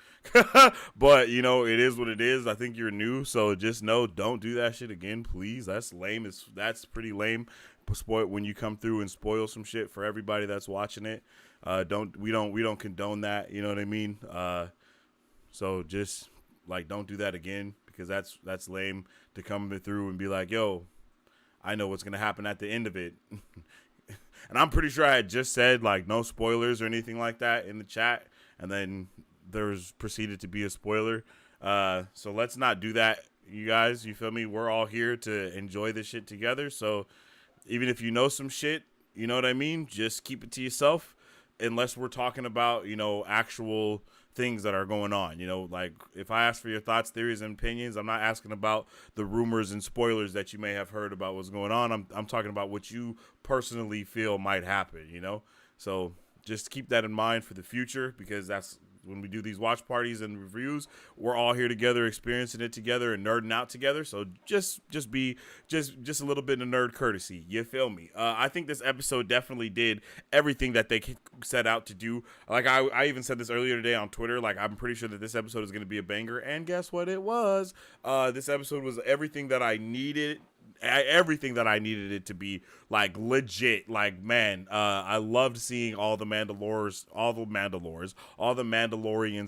But it is what it is. I think you're new, so just know, don't do that shit again, please. That's lame. That's pretty lame. Spoil when you come through and spoil some shit for everybody that's watching it. We don't condone that, you know what I mean? So just don't do that again, because that's lame to come through and be like, yo, I know what's gonna happen at the end of it. And I'm pretty sure I had just said no spoilers or anything like that in the chat, and then there's proceeded to be a spoiler. So let's not do that, you guys. You feel me? We're all here to enjoy this shit together. So even if you know some shit, you know what I mean? Just keep it to yourself unless we're talking about, actual things that are going on. Like if I ask for your thoughts, theories, and opinions, I'm not asking about the rumors and spoilers that you may have heard about what's going on. I'm talking about what you personally feel might happen, So just keep that in mind for the future, because that's when we do these watch parties and reviews, we're all here together, experiencing it together and nerding out together. So just a little bit of nerd courtesy. You feel me? I think this episode definitely did everything that they set out to do. Like I even said this earlier today on Twitter. Like I'm pretty sure that this episode is going to be a banger. And guess what? It was. This episode was everything that I needed. Everything that I needed it to be, like, legit. Like, man, I loved seeing all the Mandalorians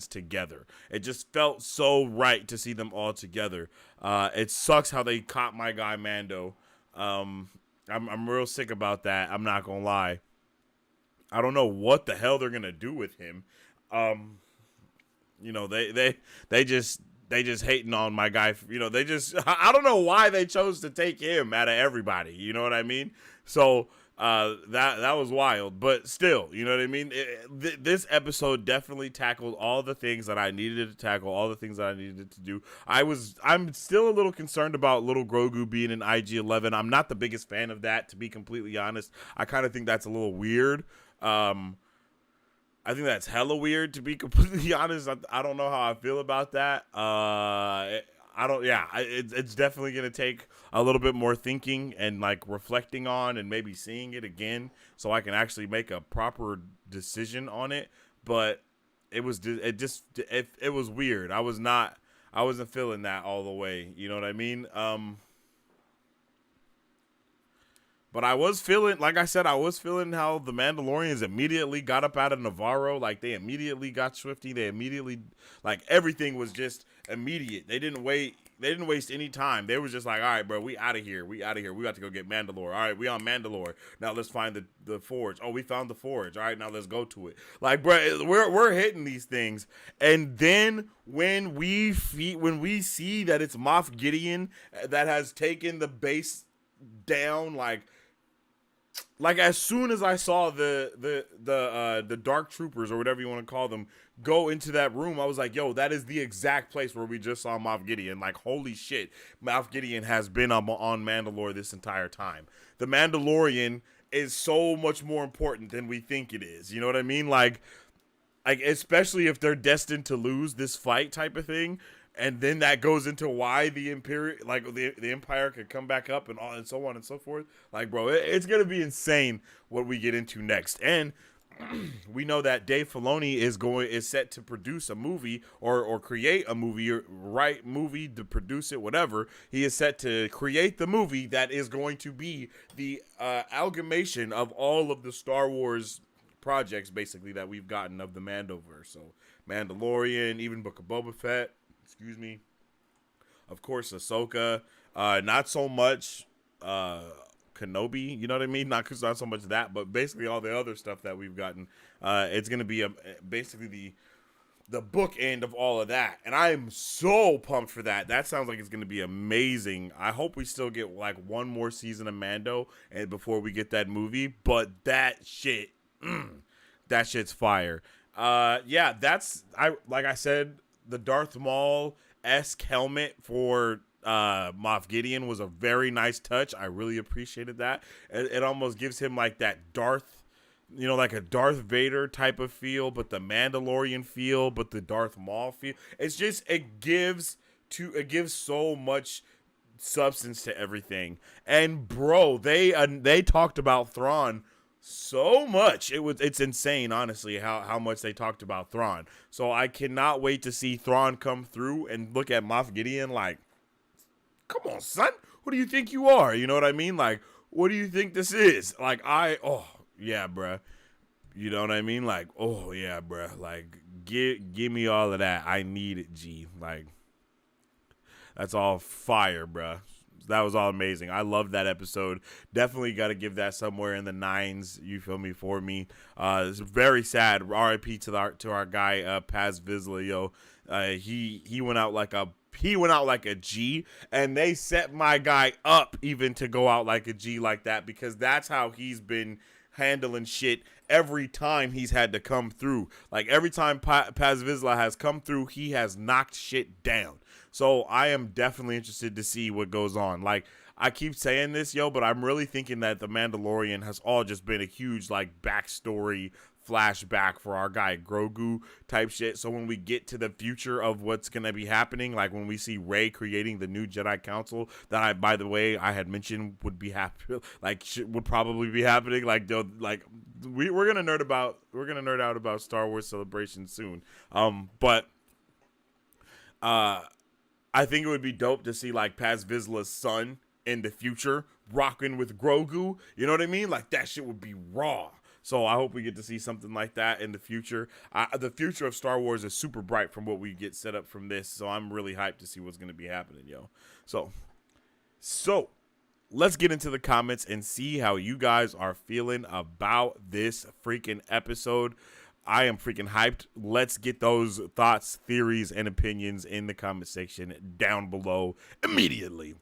together. It just felt so right to see them all together. It sucks how they caught my guy Mando. I'm real sick about that. I'm not gonna lie. I don't know what the hell they're gonna do with him. They just hating on my guy. I don't know why they chose to take him out of everybody. You know what I mean? So that was wild, but still, you know what I mean? This episode definitely tackled all the things that I needed to tackle, all the things that I needed to do. I'm still a little concerned about little Grogu being an IG-11. I'm not the biggest fan of that, to be completely honest. I kind of think that's a little weird. I think that's hella weird, to be completely honest. I don't know how I feel about that. It's definitely going to take a little bit more thinking and like reflecting on and maybe seeing it again so I can actually make a proper decision on it. But it was weird. I wasn't feeling that all the way. You know what I mean? But I was feeling, like I said, how the Mandalorians immediately got up out of Navarro. Like, they immediately got swifty. They immediately, like, everything was just immediate. They didn't waste any time. They was just like, all right, bro, we out of here. We got to go get Mandalore. All right, we on Mandalore. Now let's find the forge. Oh, we found the forge. All right, now let's go to it. Like, bro, we're hitting these things. And then when we see that it's Moff Gideon that has taken the base down, like as soon as I saw the dark troopers, or whatever you want to call them, go into that room, I was like, yo, that is the exact place where we just saw Moff Gideon. Like, holy shit, Moff Gideon has been on Mandalore this entire time. The Mandalorian is so much more important than we think it is. You know what I mean? Like especially if they're destined to lose this fight type of thing. And then that goes into why the Empire could come back up and all and so on and so forth. Like, bro, it's gonna be insane what we get into next. And we know that Dave Filoni is set to produce a movie or create a movie, or write movie to produce it, whatever. He is set to create the movie that is going to be the amalgamation of all of the Star Wars projects, basically, that we've gotten of the Mandoverse. So Mandalorian, even Book of Boba Fett. Excuse me. Of course, Ahsoka. Not so much Kenobi. You know what I mean? Not so much that, but basically all the other stuff that we've gotten. It's gonna be basically the bookend of all of that, and I am so pumped for that. That sounds like it's gonna be amazing. I hope we still get like one more season of Mando and before we get that movie. But that shit, that shit's fire. Yeah, like I said. The Darth Maul-esque helmet for Moff Gideon was a very nice touch. I really appreciated that. It almost gives him like that Darth, like a Darth Vader type of feel, but the Mandalorian feel, but the Darth Maul feel. It's just, it gives so much substance to everything. And bro, they talked about Thrawn so much. It's insane, honestly, how much they talked about Thrawn. So I cannot wait to see Thrawn come through and look at Moff Gideon like, come on, son, who do you think you are? You know what I mean? Like, what do you think this is? Like, oh yeah, bruh. You know what I mean? Like, oh yeah, bruh. Like, give me all of that. I need it, G. Like, that's all fire, bruh. That was all amazing. I loved that episode. Definitely got to give that somewhere in the 9s. You feel me? For me, it's very sad. R.I.P. to our guy Paz Vizsla, yo. He went out like a G, and they set my guy up even to go out like a G like that, because that's how he's been handling shit every time he's had to come through. Like every time Paz Vizsla has come through, he has knocked shit down. So I am definitely interested to see what goes on. Like, I keep saying this, yo, but I'm really thinking that The Mandalorian has all just been a huge, like, backstory flashback for our guy Grogu type shit. So when we get to the future of what's going to be happening, like when we see Rey creating the new Jedi Council that by the way, I had mentioned would be would probably be happening. Like, we're going to nerd out about Star Wars Celebration soon. But I think it would be dope to see like Paz Vizsla's son in the future rocking with Grogu. You know what I mean? Like that shit would be raw. So I hope we get to see something like that in the future. The future of Star Wars is super bright from what we get set up from this. So I'm really hyped to see what's going to be happening, yo. So let's get into the comments and see how you guys are feeling about this freaking episode. I am freaking hyped. Let's get those thoughts, theories, and opinions in the comment section down below immediately.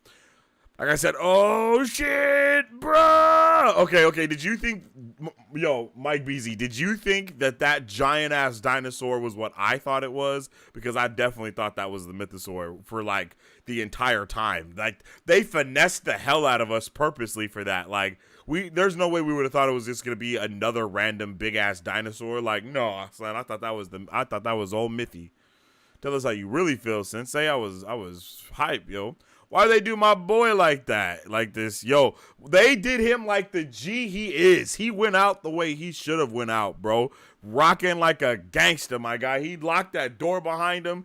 Like I said, oh shit, bro. Okay. Did you think, Mike Beasy, did you think that giant ass dinosaur was what I thought it was? Because I definitely thought that was the mythosaur for like the entire time. Like they finessed the hell out of us purposely for that. Like there's no way we would have thought it was just gonna be another random big ass dinosaur. Like no, son, I thought that was old Mithy. Tell us how you really feel, Sensei. I was hype, yo. Why they do my boy like that? Like this, yo. They did him like the G he is. He went out the way he should have went out, bro. Rocking like a gangster, my guy. He locked that door behind him.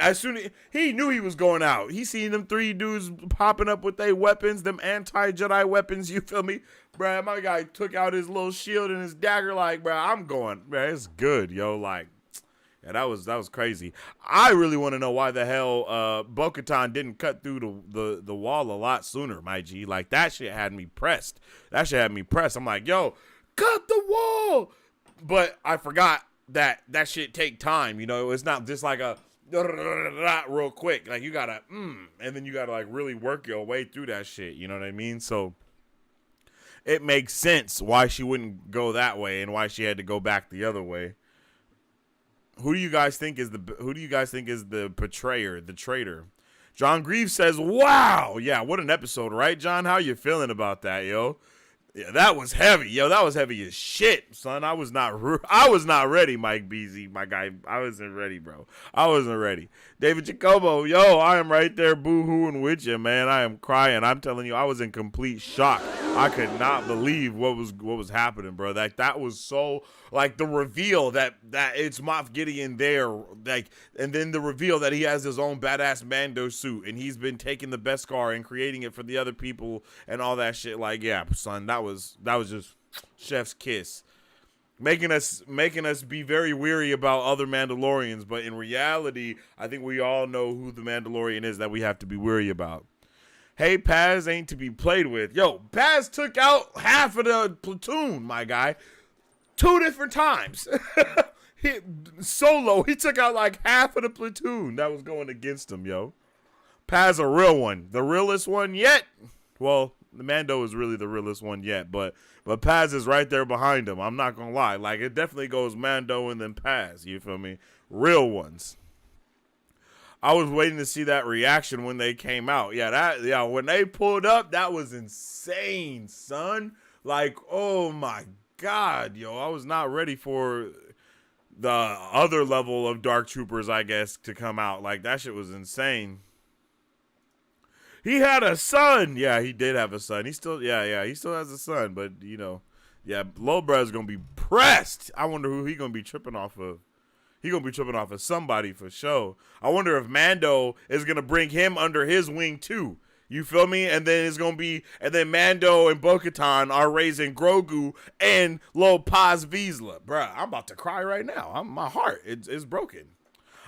As soon as he knew he was going out, he seen them 3 dudes popping up with their weapons, them anti-Jedi weapons. You feel me, bro? My guy took out his little shield and his dagger. Like, bro, I'm going, bro. It's good, yo. Like. Yeah, that was crazy. I really want to know why the hell Bo-Katan didn't cut through the wall a lot sooner, my G. Like, that shit had me pressed. I'm like, yo, cut the wall. But I forgot that shit take time, you know. It's not just like a real quick. Like, you gotta, and then you gotta, like, really work your way through that shit, you know what I mean? So, it makes sense why she wouldn't go that way and why she had to go back the other way. Who do you guys think is the betrayer, the traitor? John Greaves says, "Wow, yeah, what an episode, right, John? How you feeling about that, yo? Yeah, that was heavy, yo. That was heavy as shit, son. I was not ready, Mike Beasy, my guy. I wasn't ready, bro. I wasn't ready. David Jacobo, yo, I am right there, boo-hooing with you, man. I am crying. I'm telling you, I was in complete shock. I could not believe what was happening, bro. That was so, like, the reveal that it's Moff Gideon there, like, and then the reveal that he has his own badass Mando suit and he's been taking the Beskar and creating it for the other people and all that shit. Like, yeah, son, that was just chef's kiss. Making us be very weary about other Mandalorians, but in reality, I think we all know who the Mandalorian is that we have to be weary about. Hey, Paz ain't to be played with. Yo, Paz took out half of the platoon, my guy. 2 different times. He took out like half of the platoon that was going against him, yo. Paz a real one. The realest one yet. Well, the Mando is really the realest one yet, but Paz is right there behind him. I'm not gonna lie. Like, it definitely goes Mando and then Paz. You feel me? Real ones. I was waiting to see that reaction when they came out. Yeah, when they pulled up, that was insane, son. Like, oh my God, yo, I was not ready for the other level of Dark Troopers, I guess, to come out. Like, that shit was insane. He had a son. Yeah, he did have a son. He still has a son, but, you know, yeah, Lil Bruh's gonna be pressed. I wonder who he gonna be tripping off of. He gonna be tripping off of somebody for sure. I wonder if Mando is gonna bring him under his wing too. You feel me? And then Mando and Bo-Katan are raising Grogu and Lil Paz Vizsla. Bruh, I'm about to cry right now. My heart is broken.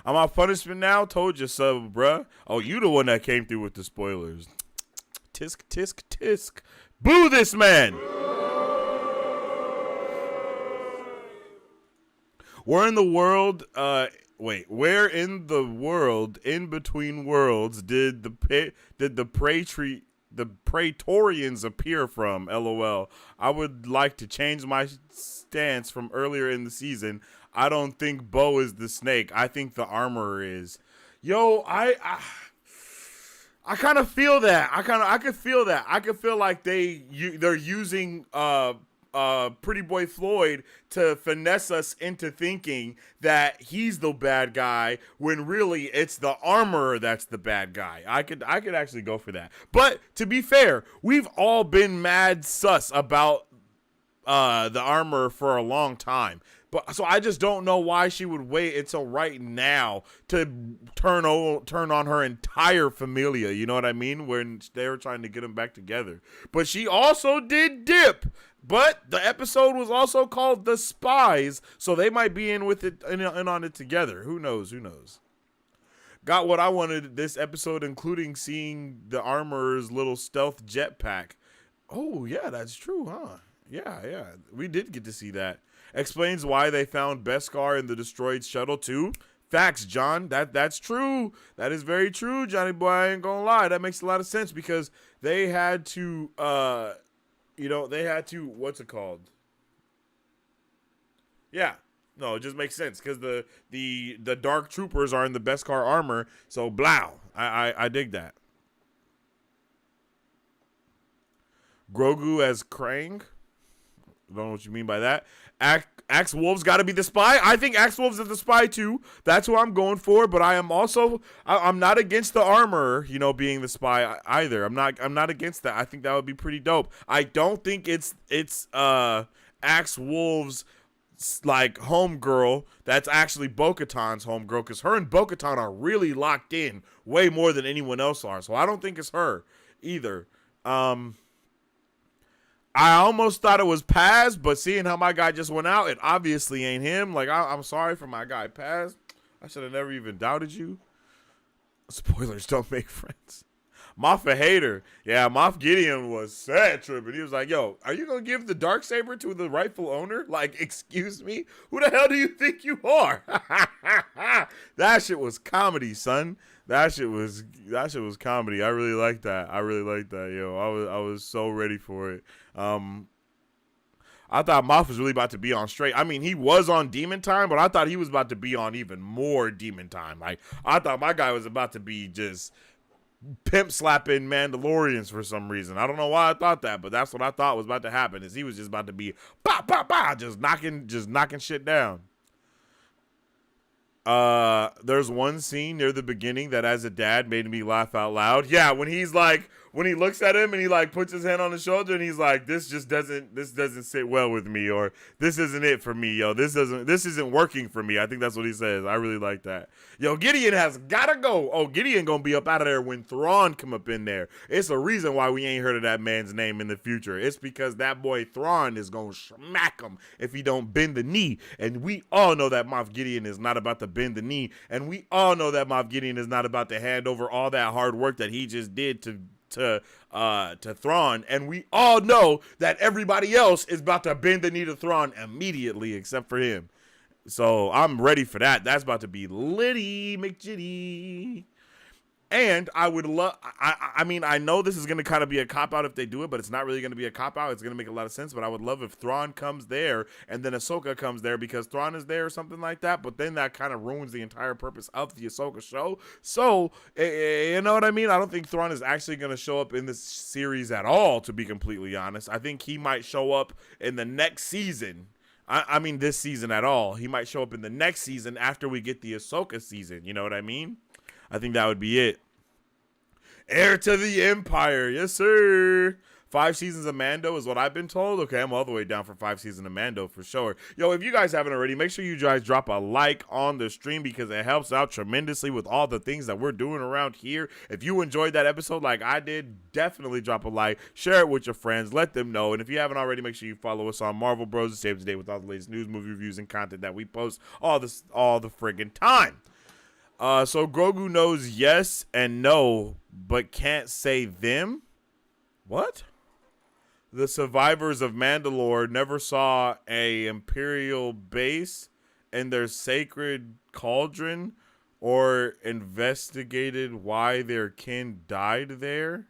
I'm on punishment now. Told you so, bruh. Oh, you the one that came through with the spoilers. tisk, tisk, tisk. Boo this man. Where in the world, where in the world, in between worlds, did the Praetorians appear from? LOL. I would like to change my stance from earlier in the season. I don't think Bo is the snake. I think the armorer is. Yo, I kind of feel that. I could feel that. I could feel like they're using Pretty Boy Floyd to finesse us into thinking that he's the bad guy when really it's the armorer that's the bad guy. I could actually go for that. But to be fair, we've all been mad sus about the armorer for a long time. But so I just don't know why she would wait until right now to turn on her entire familia. You know what I mean? When they were trying to get them back together. But she also did dip. But the episode was also called The Spies, so they might be in with it in on it together. Who knows? Got what I wanted this episode, including seeing the armorer's little stealth jetpack. Oh yeah, that's true, huh? Yeah. We did get to see that. Explains why they found Beskar in the destroyed shuttle too. Facts, John. That's true. That is very true, Johnny boy. I ain't gonna lie. That makes a lot of sense because they had to what's it called? Yeah. No, it just makes sense because the dark troopers are in the Beskar armor, so blow. I dig that. Grogu as Krang. I don't know what you mean by that. Axe Wolf's got to be the spy. I think Axe Wolf's is the spy too. That's who I'm going for. But I am also I'm not against the armor, being the spy either. I'm not against that. I think that would be pretty dope. I don't think it's Axe Wolf's like homegirl. That's actually Bo-Katan's homegirl because her and Bo-Katan are really locked in way more than anyone else are. So I don't think it's her either. I almost thought it was Paz, but seeing how my guy just went out, it obviously ain't him. Like, I'm sorry for my guy Paz. I should have never even doubted you. Spoilers don't make friends. Moff a hater. Yeah, Moff Gideon was sad tripping. He was like, yo, are you going to give the Darksaber to the rightful owner? Like, excuse me? Who the hell do you think you are? That shit was comedy, son. That shit was comedy. I really like that. Yo, I was so ready for it. I thought Moff was really about to be on straight. I mean, he was on Demon Time, but I thought he was about to be on even more Demon Time. Like, I thought my guy was about to be just pimp slapping Mandalorians for some reason. I don't know why I thought that, but that's what I thought was about to happen. Is he was just about to be just knocking shit down. There's one scene near the beginning that as a dad made me laugh out loud. Yeah, when he looks at him and he like puts his hand on his shoulder and he's like, this doesn't sit well with me, or this isn't it for me, yo. This isn't working for me. I think that's what he says. I really like that. Yo, Gideon has gotta go. Oh, Gideon gonna be up out of there when Thrawn come up in there. It's a reason why we ain't heard of that man's name in the future. It's because that boy Thrawn is gonna smack him if he don't bend the knee. And we all know that Moff Gideon is not about to bend the knee. And we all know that Moff Gideon is not about to hand over all that hard work that he just did to Thrawn, and we all know that everybody else is about to bend the knee to Thrawn immediately except for him. So I'm ready for that. That's about to be Liddy McJitty. And I would love, I mean, I know this is going to kind of be a cop-out if they do it, but it's not really going to be a cop-out. It's going to make a lot of sense, but I would love if Thrawn comes there and then Ahsoka comes there because Thrawn is there or something like that, but then that kind of ruins the entire purpose of the Ahsoka show. So, you know what I mean? I don't think Thrawn is actually going to show up in this series at all, to be completely honest. I think he might show up in the next season. I mean, this season at all. He might show up in the next season after we get the Ahsoka season. You know what I mean? I think that would be it. Heir to the Empire. Yes, sir. 5 seasons of Mando is what I've been told. Okay, I'm all the way down for 5 seasons of Mando for sure. Yo, if you guys haven't already, make sure you guys drop a like on the stream because it helps out tremendously with all the things that we're doing around here. If you enjoyed that episode like I did, definitely drop a like. Share it with your friends. Let them know. And if you haven't already, make sure you follow us on Marvel Bros to stay up to date with all the latest news, movie reviews, and content that we post all the friggin' time. So Grogu knows yes and no, but can't say them. What? The survivors of Mandalore never saw a Imperial base in their sacred cauldron or investigated why their kin died there.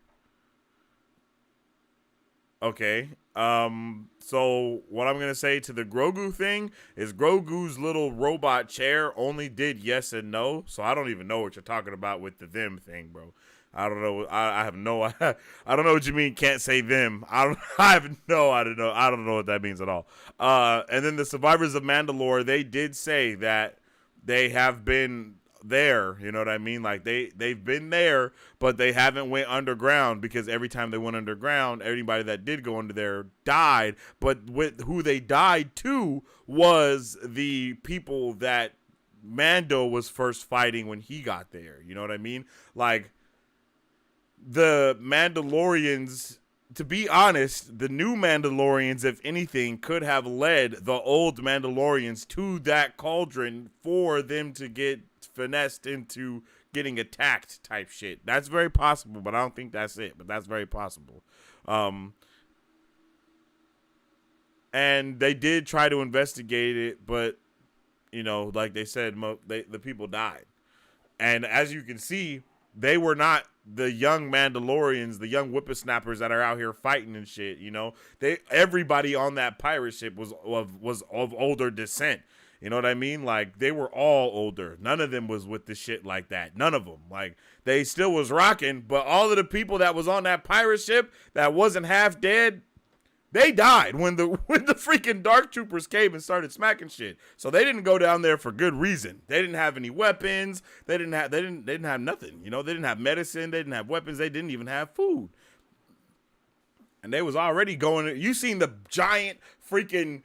Okay. So what I'm gonna say to the Grogu thing is Grogu's little robot chair only did yes and no. So I don't even know what you're talking about with the them thing, bro. I don't know. I have no. I don't know what you mean. Can't say them. I don't. I have no. I don't know. I don't know what that means at all. And then the survivors of Mandalore, they did say that they have been there. You know what I mean? Like they've been there, but they haven't went underground because every time they went underground, everybody that did go under there died. But with who they died to was the people that Mando was first fighting when he got there. You know what I mean? Like the Mandalorians, to be honest, the new Mandalorians, if anything, could have led the old Mandalorians to that cauldron for them to get finessed into getting attacked type shit. That's very possible, but I don't think that's it. But that's very possible. And they did try to investigate it, but, you know, like they said, the people died. And as you can see, they were not the young Mandalorians, the young whippersnappers that are out here fighting and shit. You know, everybody on that pirate ship was of older descent. You know what I mean? Like they were all older. None of them was with the shit like that. None of them. Like they still was rocking, but all of the people that was on that pirate ship that wasn't half dead, they died when the freaking dark troopers came and started smacking shit. So they didn't go down there for good reason. They didn't have any weapons. They didn't have nothing. You know, they didn't have medicine. They didn't have weapons. They didn't even have food. And they was already going. You seen the giant freaking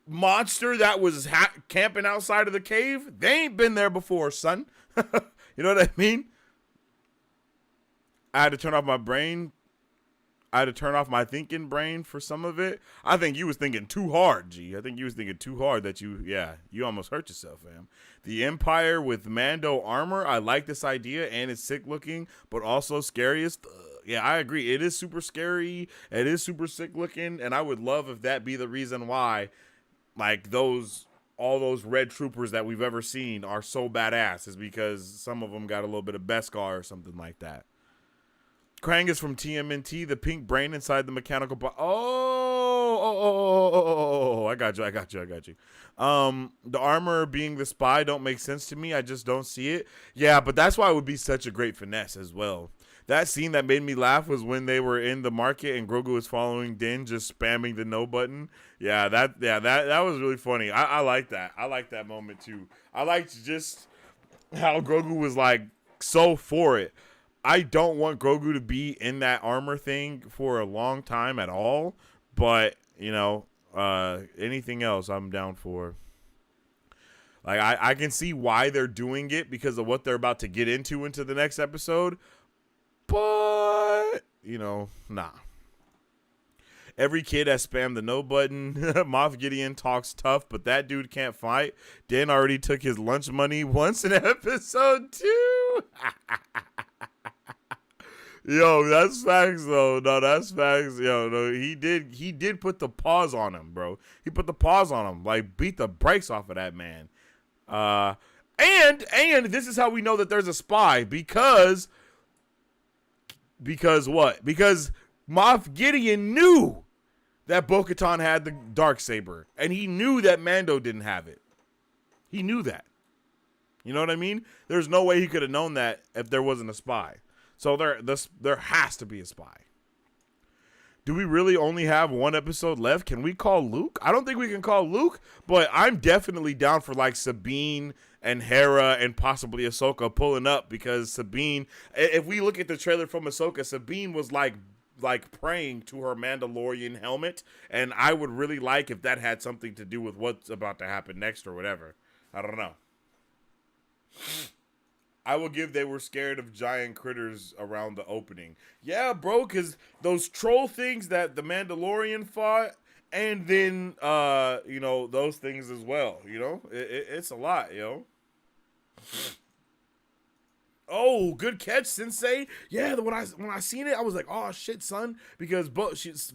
monster that was camping outside of the cave? They ain't been there before, son. You know what I mean? I had to turn off my brain. I had to turn off my thinking brain for some of it. I think you was thinking too hard, G. I think you was thinking too hard that you almost hurt yourself, fam. The Empire with Mando armor. I like this idea, and it's sick looking, but also scary as yeah, I agree. It is super scary. It is super sick looking, and I would love if that be the reason why, like all those red troopers that we've ever seen are so badass, is because some of them got a little bit of Beskar or something like that. Krang is from TMNT, the pink brain inside the mechanical I got you. The armor being the spy don't make sense to me. I just don't see it. Yeah, but that's why it would be such a great finesse as well. That scene that made me laugh was when they were in the market and Grogu was following Din, just spamming the no button. That was really funny. I like that. I like that moment too. I liked just how Grogu was like so for it. I don't want Grogu to be in that armor thing for a long time at all, but you know, anything else I'm down for. Like I can see why they're doing it because of what they're about to get into the next episode, but you know, nah. Every kid has spammed the no button. Moff Gideon talks tough, but that dude can't fight. Dan already took his lunch money once in episode 2. Yo, that's facts though. No, that's facts. Yo, no, he did put the pause on him, bro. He put the pause on him, like beat the brakes off of that man. And this is how we know that there's a spy because what? Because Moff Gideon knew that Bo-Katan had the Darksaber, and he knew that Mando didn't have it. He knew that. You know what I mean? There's no way he could have known that if there wasn't a spy. So there has to be a spy. Do we really only have one episode left? Can we call Luke? I don't think we can call Luke, but I'm definitely down for like Sabine and Hera and possibly Ahsoka pulling up because Sabine, if we look at the trailer from Ahsoka, Sabine was like praying to her Mandalorian helmet, and I would really like if that had something to do with what's about to happen next or whatever. I don't know. I will give they were scared of giant critters around the opening. Yeah, bro, because those troll things that the Mandalorian fought, and then, you know, those things as well, you know? It's a lot, yo. Oh, good catch, Sensei. Yeah, when I seen it, I was like, oh shit, son, because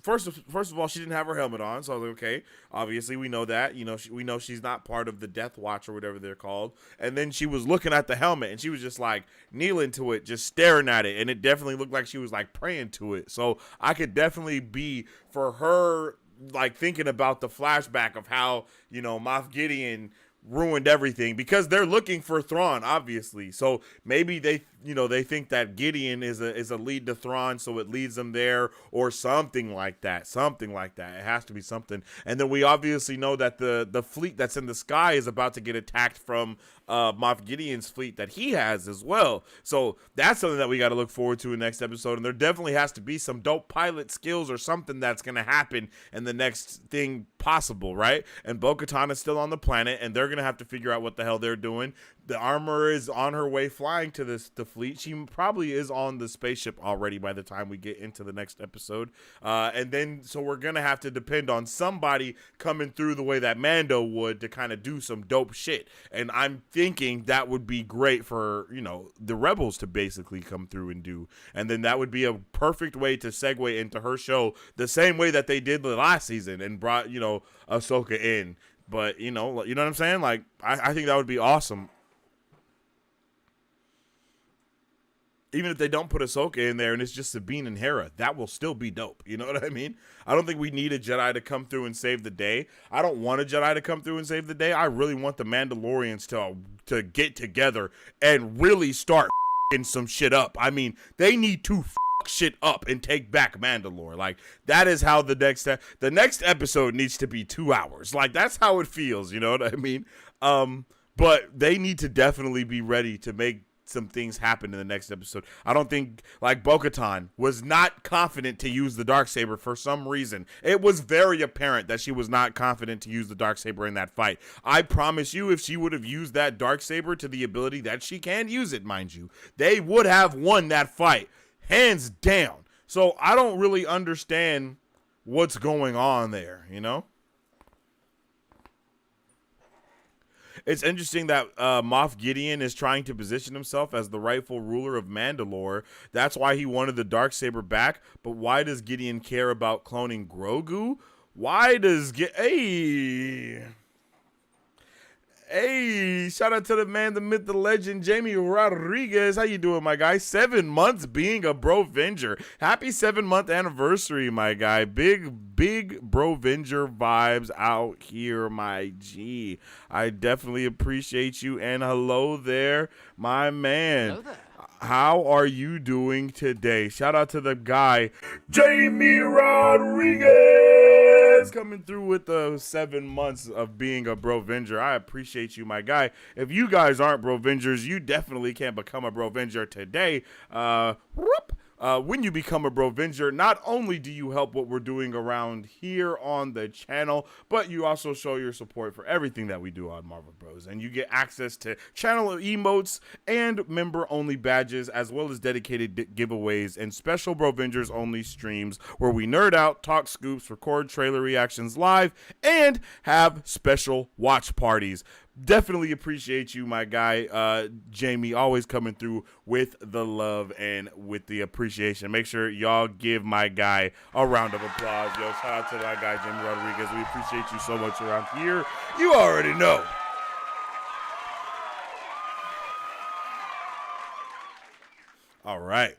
first of all, she didn't have her helmet on, so I was like, okay, obviously we know that, we know she's not part of the Death Watch or whatever they're called. And then she was looking at the helmet, and she was just like kneeling to it, just staring at it, and it definitely looked like she was like praying to it. So I could definitely be for her, like thinking about the flashback of how Moff Gideon ruined everything, because they're looking for Thrawn, obviously. So maybe they think that Gideon is a lead to Thrawn, so it leads them there, or something like that. It has to be something. And then we obviously know that the fleet that's in the sky is about to get attacked from Moff Gideon's fleet that he has as well. So that's something that we got to look forward to in the next episode. And there definitely has to be some dope pilot skills or something that's going to happen in the next thing possible, right? And Bo-Katan is still on the planet, and they're going to have to figure out what the hell they're doing. The armor is on her way flying to the fleet. She probably is on the spaceship already by the time we get into the next episode. And then, so we're going to have to depend on somebody coming through the way that Mando would to kind of do some dope shit. And I'm thinking that would be great for, the rebels to basically come through and do. And then that would be a perfect way to segue into her show the same way that they did the last season and brought, Ahsoka in. But, you know what I'm saying? Like, I think that would be awesome. Even if they don't put Ahsoka in there and it's just Sabine and Hera, that will still be dope. You know what I mean? I don't think we need a Jedi to come through and save the day. I don't want a Jedi to come through and save the day. I really want the Mandalorians to get together and really start f***ing some shit up. I mean, they need to f*** shit up and take back Mandalore. Like, that is how the next episode needs to be 2 hours. Like, that's how it feels. You know what I mean? But they need to definitely be ready to make some things happen in the next episode. I don't think, like, Bo-Katan was not confident to use the Darksaber for some reason. It was very apparent that she was not confident to use the Darksaber in that fight. I promise you, if she would have used that Darksaber to the ability that she can use it, mind you, they would have won that fight, hands down. So I don't really understand what's going on there, It's interesting that Moff Gideon is trying to position himself as the rightful ruler of Mandalore. That's why he wanted the Darksaber back. But why does Gideon care about cloning Grogu? Why does Hey, shout out to the man, the myth, the legend, Jamie Rodriguez. How you doing, my guy? 7 months being a Brovenger. Happy 7-month anniversary, my guy. Big Brovenger vibes out here, my G. I definitely appreciate you. And hello there, my man. Hello there. How are you doing today? Shout out to the guy, Jamie Rodriguez, coming through with the 7 months of being a Brovenger. I appreciate you, my guy. If you guys aren't Brovengers, you definitely can become a Brovenger today. When you become a Brovenger, not only do you help what we're doing around here on the channel, but you also show your support for everything that we do on Marvel Bros. And you get access to channel emotes and member-only badges, as well as dedicated giveaways and special Brovengers-only streams where we nerd out, talk scoops, record trailer reactions live, and have special watch parties. Definitely appreciate you, my guy, Jamie, always coming through with the love and with the appreciation. Make sure y'all give my guy a round of applause. Yo, shout out to my guy, Jamie Rodriguez. We appreciate you so much around here. You already know. All right.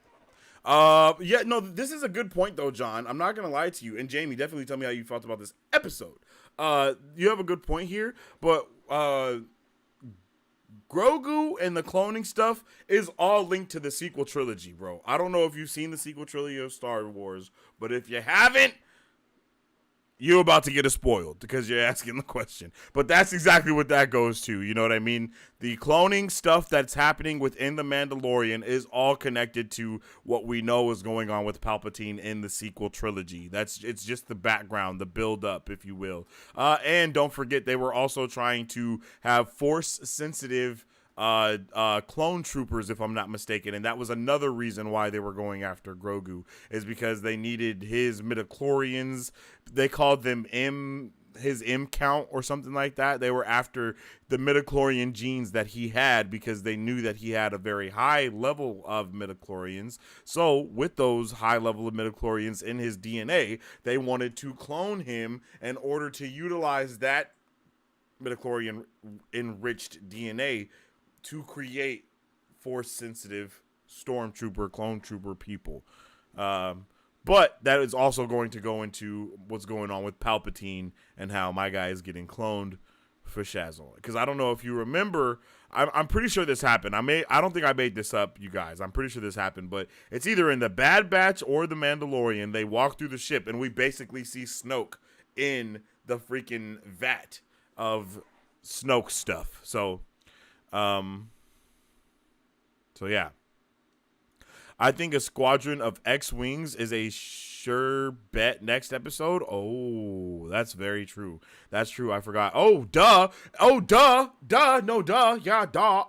This is a good point, though, John. I'm not going to lie to you. And Jamie, definitely tell me how you felt about this episode. You have a good point here, but Grogu and the cloning stuff is all linked to the sequel trilogy, bro. I don't know if you've seen the sequel trilogy of Star Wars, but if you haven't, you're about to get it spoiled because you're asking the question. But that's exactly what that goes to. You know what I mean? The cloning stuff that's happening within The Mandalorian is all connected to what we know is going on with Palpatine in the sequel trilogy. It's just the background, the build up, if you will. And don't forget, they were also trying to have force sensitive clone troopers, if I'm not mistaken, and that was another reason why they were going after Grogu, is because they needed his midichlorians. They called them his M count or something like that. They were after the midichlorian genes that he had because they knew that he had a very high level of midichlorians. So with those high level of midichlorians in his DNA, they wanted to clone him in order to utilize that midichlorian enriched DNA to create force sensitive stormtrooper, clone trooper people. But that is also going to go into what's going on with Palpatine and how my guy is getting cloned for Shazzle. Because I don't know if you remember, I'm pretty sure this happened. I don't think I made this up, you guys. I'm pretty sure this happened, but it's either in the Bad Batch or the Mandalorian. They walk through the ship and we basically see Snoke in the freaking vat of Snoke stuff. So yeah. I think a squadron of X-Wings is a sure bet next episode. Oh, that's very true. That's true. I forgot. Oh, duh. Oh, duh. Duh. No, duh. Yeah, duh.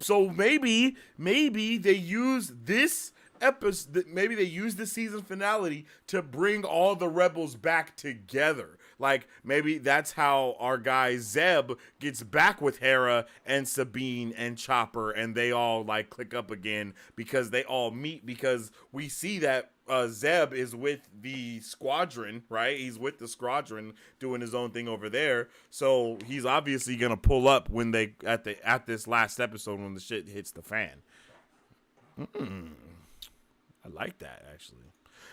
So maybe they use this episode. Maybe they use the season finale to bring all the rebels back together. Like, maybe that's how our guy Zeb gets back with Hera and Sabine and Chopper, and they all, like, click up again because they all meet, because we see that Zeb is with the squadron, right? He's with the squadron doing his own thing over there. So he's obviously going to pull up when they, at this last episode when the shit hits the fan. I like that, actually.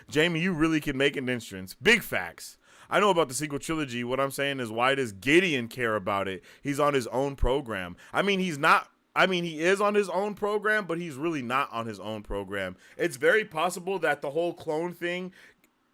Jamie, you really can make an entrance. Big facts. I know about the sequel trilogy. What I'm saying is, why does Gideon care about it? He's on his own program. I mean, he is on his own program, but he's really not on his own program. It's very possible that the whole clone thing,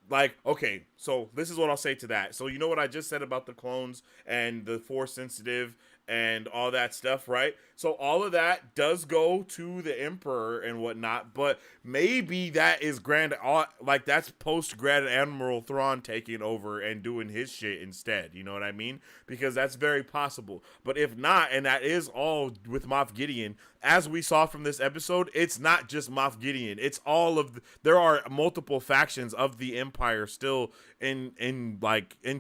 like, okay, so this is what I'll say to that. So you know what I just said about the clones and the force sensitive and all that stuff, right? So all of that does go to the Emperor and whatnot, but maybe that is that's post Grand Admiral Thrawn taking over and doing his shit instead. You know what I mean? Because that's very possible. But if not, and that is all with Moff Gideon, as we saw from this episode, it's not just Moff Gideon. It's all of there are multiple factions of the Empire still in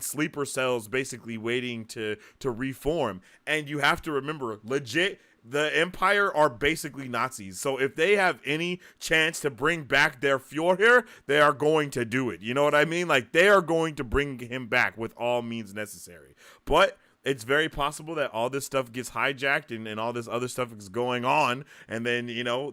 sleeper cells, basically waiting to reform. And you have to remember, legit, the Empire are basically Nazis. So if they have any chance to bring back their Führer, they are going to do it. You know what I mean? Like, they are going to bring him back with all means necessary. But it's very possible that all this stuff gets hijacked and all this other stuff is going on. And then,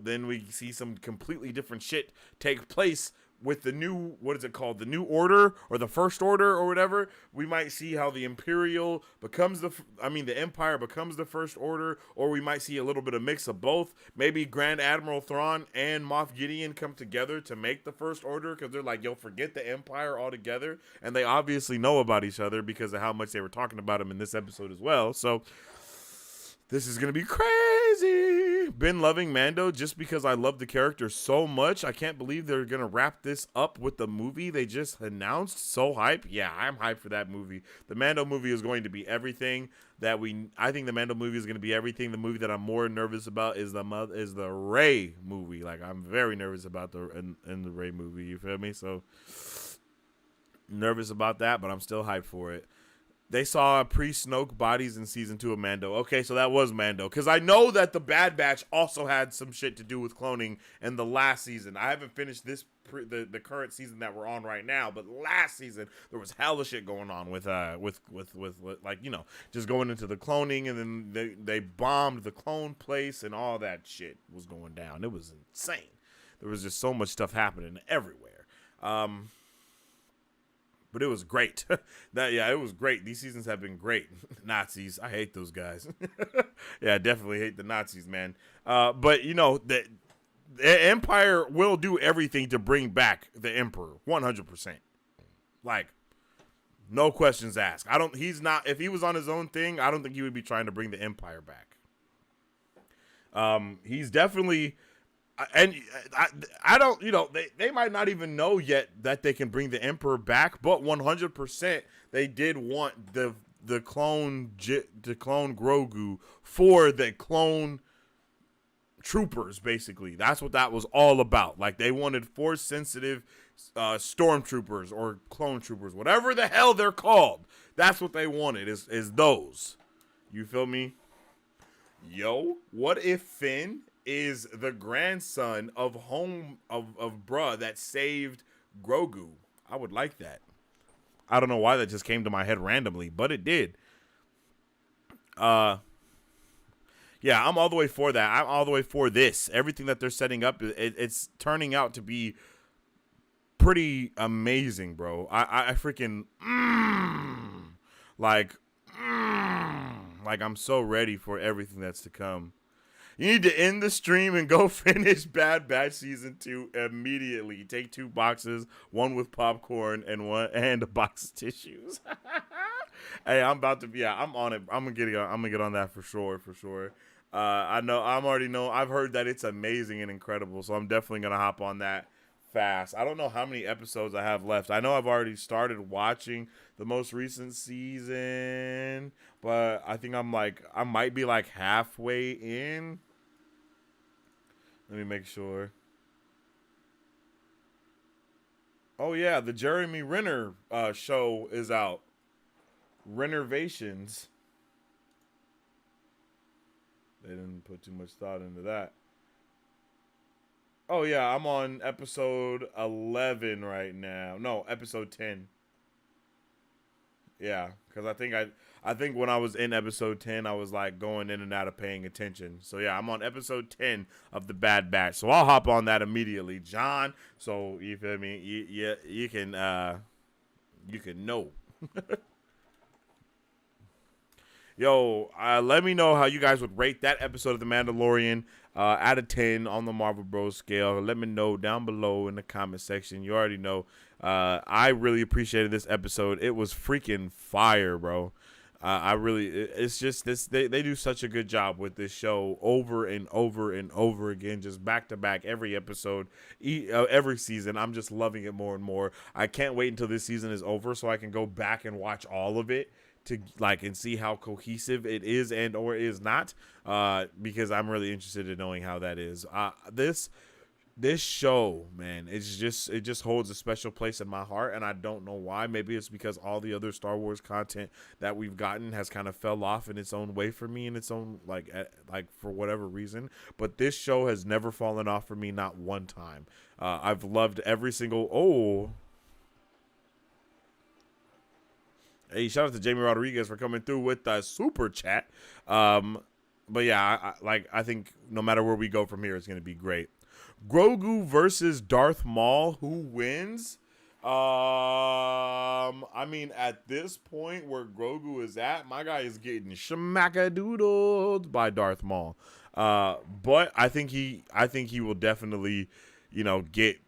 then we see some completely different shit take place with the new, what is it called? The New Order or the First Order or whatever. We might see how the Empire becomes the First Order, or we might see a little bit of mix of both. Maybe Grand Admiral Thrawn and Moff Gideon come together to make the First Order because they're like, yo, forget the Empire altogether. And they obviously know about each other because of how much they were talking about him in this episode as well. So this is going to be crazy. Been loving Mando just because I love the character so much. I can't believe they're going to wrap this up with the movie they just announced. So hype. Yeah, I'm hyped for that movie. The Mando movie is going to be everything I think the Mando movie is going to be everything. The movie that I'm more nervous about is the Rey movie. Like, I'm very nervous about the Rey movie. You feel me? So nervous about that, but I'm still hyped for it. They saw pre-Snoke bodies in season 2 of Mando. Okay, so that was Mando. Because I know that the Bad Batch also had some shit to do with cloning in the last season. I haven't finished the current season that we're on right now, but last season there was hella shit going on with like, just going into the cloning, and then they bombed the clone place and all that shit was going down. It was insane. There was just so much stuff happening everywhere. But it was great. It was great. These seasons have been great. Nazis, I hate those guys. Yeah, I definitely hate the Nazis, man. But the Empire will do everything to bring back the Emperor, 100%. Like, no questions asked. If he was on his own thing, I don't think he would be trying to bring the Empire back. He's definitely. And I don't, they might not even know yet that they can bring the Emperor back, but 100% they did want the clone Grogu for the clone troopers, basically. That's what that was all about. Like, they wanted force sensitive stormtroopers or clone troopers, whatever the hell they're called. That's what they wanted is those. You feel me? Yo, what if Finn is the grandson of bruh that saved Grogu? I would like that. I don't know why that just came to my head randomly, but it did. Yeah, I'm all the way for that. I'm all the way for this. Everything that they're setting up, it's turning out to be pretty amazing, bro. I freaking like I'm so ready for everything that's to come. You need to end the stream and go finish Bad Batch Season 2 immediately. Take 2 boxes, one with popcorn and a box of tissues. Hey, I'm about to be. Yeah, I'm on it. I'm gonna get on that for sure. I know. I've heard that it's amazing and incredible. So I'm definitely gonna hop on that fast. I don't know how many episodes I have left. I know I've already started watching the most recent season, but I think I might be like halfway in. Let me make sure. Oh yeah, the Jeremy Renner show is out. Renovations. They didn't put too much thought into that. Oh yeah, I'm on episode 11 right now. No, episode 10. Yeah, because I think when I was in episode 10, I was like going in and out of paying attention. So yeah, I'm on episode 10 of the Bad Batch. So I'll hop on that immediately, John. So you feel me? You can know. Yo, let me know how you guys would rate that episode of The Mandalorian out of 10 on the Marvel Bros scale. Let me know down below in the comment section. You already know. I really appreciated this episode. It was freaking fire, bro. It's just this. They do such a good job with this show over and over and over again, just back to back every episode, every season. I'm just loving it more and more. I can't wait until this season is over so I can go back and watch all of it to and see how cohesive it is and or is not, because I'm really interested in knowing how that is. This show, man, it just holds a special place in my heart, and I don't know why. Maybe it's because all the other Star Wars content that we've gotten has kind of fell off in its own way for me, in its own like for whatever reason. But this show has never fallen off for me, not one time. I've loved every single. Hey, shout out to Jamie Rodriguez for coming through with the super chat. But yeah, I think no matter where we go from here, it's going to be great. Grogu versus Darth Maul, who wins? I mean, at this point where Grogu is at, my guy is getting schmackadoodled by Darth Maul. But I think he will definitely, get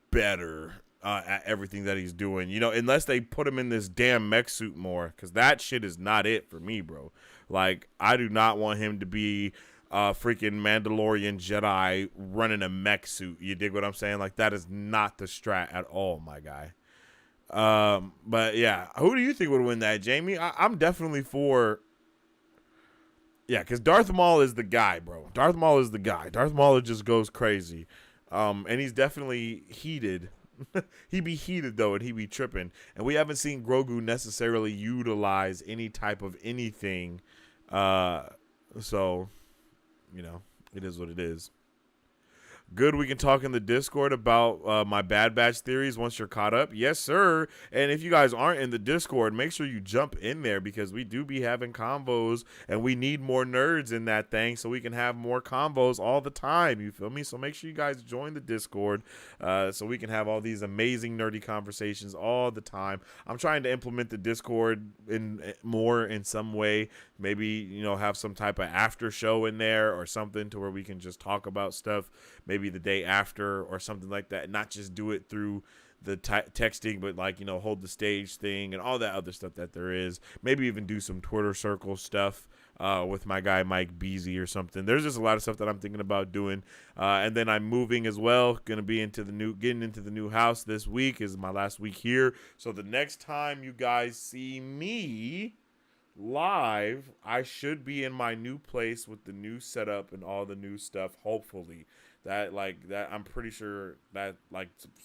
better at everything that he's doing, unless they put him in this damn mech suit more, because that shit is not it for me, bro. Like, I do not want him to be freaking Mandalorian Jedi running a mech suit. You dig what I'm saying? Like, that is not the strat at all, my guy. But yeah, who do you think would win that, Jamie? I'm definitely for. Yeah, because Darth Maul is the guy, bro. Darth Maul is the guy. Darth Maul just goes crazy. And he's definitely heated. He be heated though, and he be tripping. And we haven't seen Grogu necessarily utilize any type of anything. So, it is what it is. Good, we can talk in the Discord about my Bad Batch theories once you're caught up. Yes, sir. And if you guys aren't in the Discord, make sure you jump in there, because we do be having combos, and we need more nerds in that thing so we can have more combos all the time. You feel me? So make sure you guys join the Discord so we can have all these amazing nerdy conversations all the time. I'm trying to implement the Discord in some way. Maybe, have some type of after show in there or something to where we can just talk about stuff maybe the day after or something like that. Not just do it through the texting, but hold the stage thing and all that other stuff that there is. Maybe even do some Twitter circle stuff with my guy Mike Beasy or something. There's just a lot of stuff that I'm thinking about doing. And then I'm moving as well. Going to be getting into the new house this week. Is my last week here. So the next time you guys see me, live, I should be in my new place with the new setup and all the new stuff. Hopefully, that I'm pretty sure that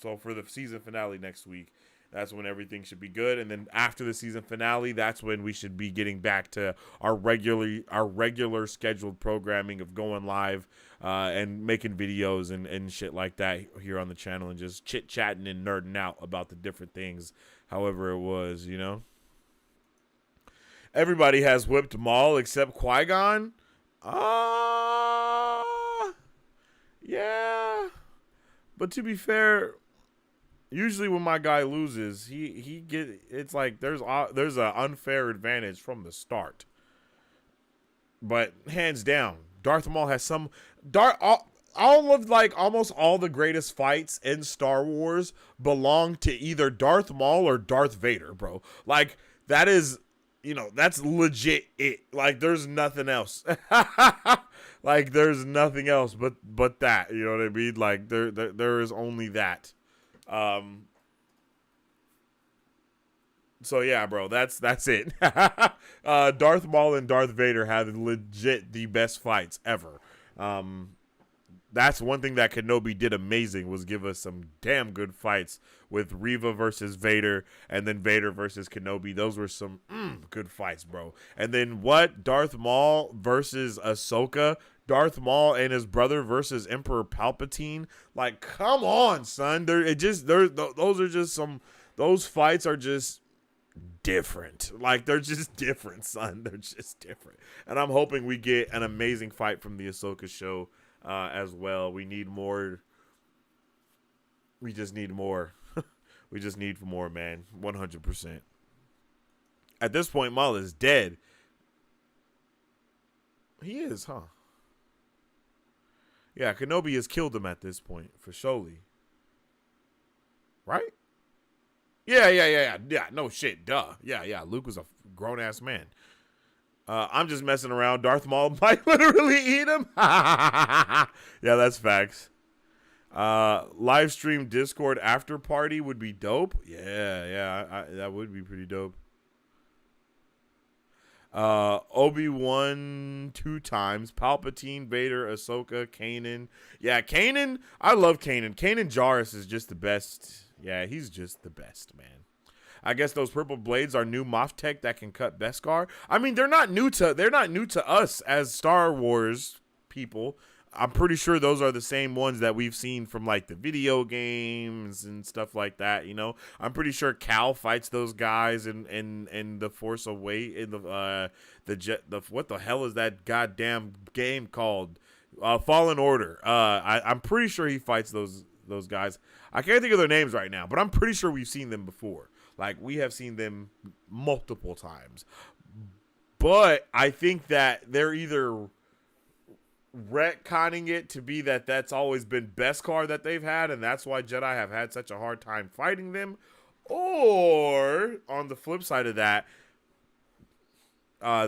so for the season finale next week, that's when everything should be good. And then after the season finale, that's when we should be getting back to our regular scheduled programming of going live and making videos and shit like that here on the channel and just chit chatting and nerding out about the different things. However it was, Everybody has whipped Maul except Qui-Gon. Yeah. But to be fair, usually when my guy loses, it's like there's an unfair advantage from the start. But hands down, Darth Maul has almost all the greatest fights in Star Wars belong to either Darth Maul or Darth Vader, bro. Like that is, that's legit it. Like there's nothing else. Like there's nothing else but that. You know what I mean? Like there is only that. So yeah, bro, that's it. Darth Maul and Darth Vader have legit the best fights ever. That's one thing that Kenobi did amazing, was give us some damn good fights with Reva versus Vader and then Vader versus Kenobi. Those were some good fights, bro. And then Darth Maul versus Ahsoka. Darth Maul and his brother versus Emperor Palpatine. Like, come on, son. Those fights are just different. Like, they're just different, son. They're just different. And I'm hoping we get an amazing fight from the Ahsoka show as well. We need more. We just need more. We just need more, man. 100%. At this point, Maul is dead. He is, huh? Yeah, Kenobi has killed him at this point, for surely. Right? Yeah. No shit, duh. Yeah. Luke was a grown-ass man. I'm just messing around. Darth Maul might literally eat him. Yeah, that's facts. Live stream Discord after party would be dope. Yeah, that would be pretty dope. Obi-Wan 2 times. Palpatine, Vader, Ahsoka, Kanan. Yeah, Kanan. I love Kanan. Kanan Jarrus is just the best. Yeah, he's just the best, man. I guess those purple blades are new Moff tech that can cut Beskar. I mean, they're not new to us as Star Wars people. I'm pretty sure those are the same ones that we've seen from like the video games and stuff like that. I'm pretty sure Cal fights those guys in the Force Away in the what the hell is that goddamn game called? Fallen Order. I'm pretty sure he fights those guys. I can't think of their names right now, but I'm pretty sure we've seen them before. Like, we have seen them multiple times. But I think that they're either retconning it to be that that's always been Beskar that they've had, and that's why Jedi have had such a hard time fighting them. Or, on the flip side of that,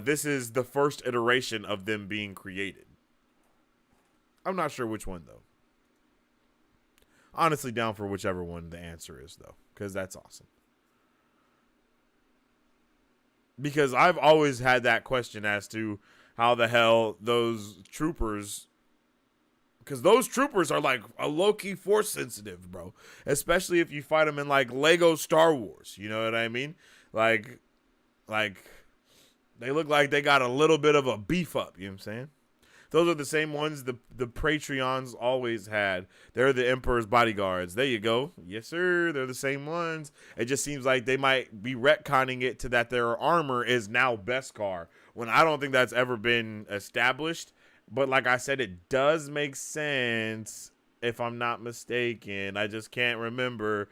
this is the first iteration of them being created. I'm not sure which one, though. Honestly, down for whichever one the answer is, though, because that's awesome. Because I've always had that question as to how the hell those troopers... Because those troopers are like a low-key force sensitive, bro. Especially if you fight them in like Lego Star Wars. You know what I mean? Like they look like they got a little bit of a beef up. You know what I'm saying? Those are the same ones the Patreons always had. They're the Emperor's bodyguards. There you go. Yes, sir. They're the same ones. It just seems like they might be retconning it to that their armor is now Beskar, when I don't think that's ever been established. But like I said, it does make sense if I'm not mistaken. I just can't remember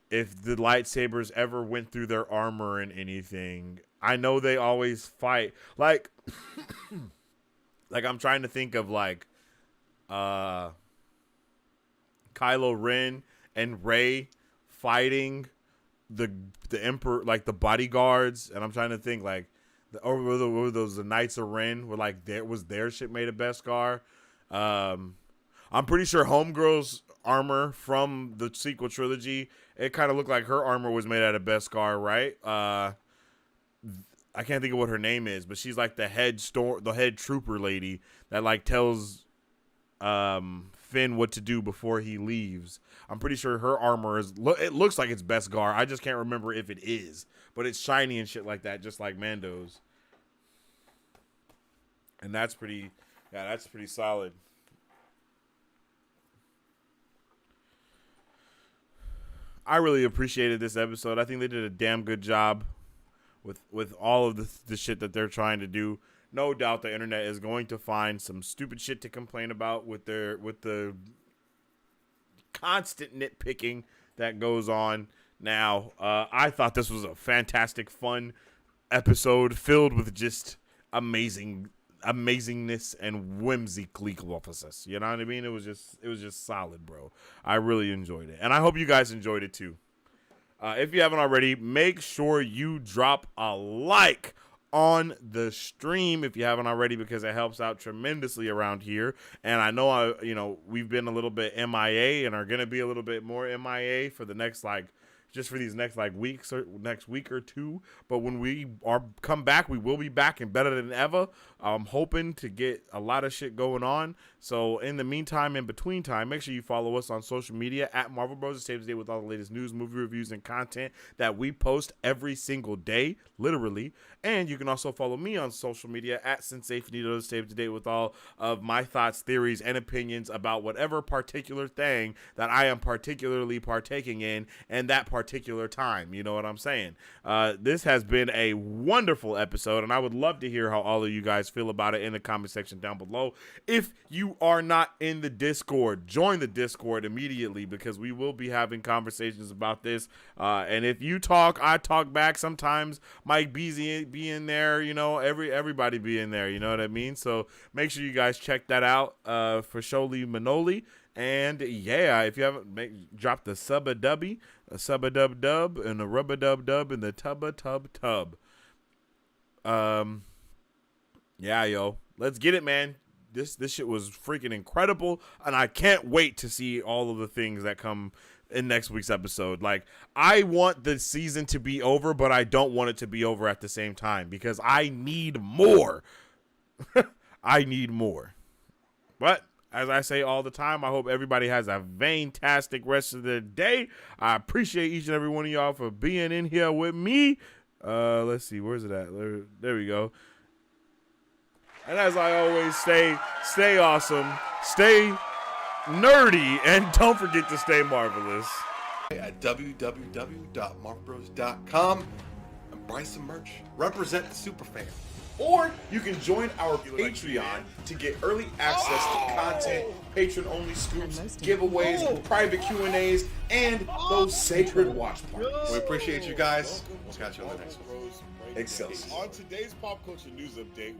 if the lightsabers ever went through their armor and anything. I know they always fight. Like... Like, I'm trying to think of, like, Kylo Ren and Rey fighting the Emperor, like, the bodyguards. And I'm trying to think, like, were those the Knights of Ren? Were, like, was their shit made of Beskar? I'm pretty sure Homegirl's armor from the sequel trilogy, it kind of looked like her armor was made out of Beskar, right? I can't think of what her name is, but she's like the head trooper lady that like tells Finn what to do before he leaves. I'm pretty sure her armor it looks like it's Beskar. I just can't remember if it is, but it's shiny and shit like that, just like Mando's. And that's pretty solid. I really appreciated this episode. I think they did a damn good job with all of the shit that they're trying to do. No doubt the internet is going to find some stupid shit to complain about with the constant nitpicking that goes on now. I thought this was a fantastic, fun episode filled with just amazingness and whimsicalness. You know what I mean? It was just solid, bro. I really enjoyed it, and I hope you guys enjoyed it too. If you haven't already, make sure you drop a like on the stream if you haven't already, because it helps out tremendously around here. And I know we've been a little bit MIA and are gonna be a little bit more MIA for the next just for these next weeks or next week or two. But when we come back, we will be back and better than ever. I'm hoping to get a lot of shit going on. So in the meantime, in between time, make sure you follow us on social media at Marvel Bros. Stay up to date with all the latest news, movie reviews, and content that we post every single day, literally. And you can also follow me on social media at Sensei Finito to stay up to date with all of my thoughts, theories, and opinions about whatever particular thing that I am particularly partaking in that particular time. You know what I'm saying? This has been a wonderful episode, and I would love to hear how all of you guys feel about it in the comment section down below. If you are not in the Discord, join the Discord immediately, because we will be having conversations about this. And if you talk, I talk back. Sometimes Mike Beasley be in there, everybody be in there, you know what I mean? So make sure you guys check that out for Sholi Manoli. And yeah, if you haven't, drop the sub-a-dubby, a sub-a-dub-dub, and a rub-a-dub-dub, and the tub-a-tub-tub. Yeah, yo, let's get it, man. This shit was freaking incredible, and I can't wait to see all of the things that come in next week's episode. Like, I want the season to be over, but I don't want it to be over at the same time, because I need more. I need more. But as I say all the time, I hope everybody has a fantastic rest of the day. I appreciate each and every one of y'all for being in here with me. Let's see, where's it at? There we go. And as I always say, stay awesome, stay nerdy, and don't forget to stay marvelous. At www.markbros.com and buy some merch. Represent the superfan. Or you can join our Patreon to get early access to content, patron-only scoops, giveaways, private Q&As, and those sacred watch parties. We appreciate you guys. We'll catch you on the next one. Excelsior. On today's pop culture news update.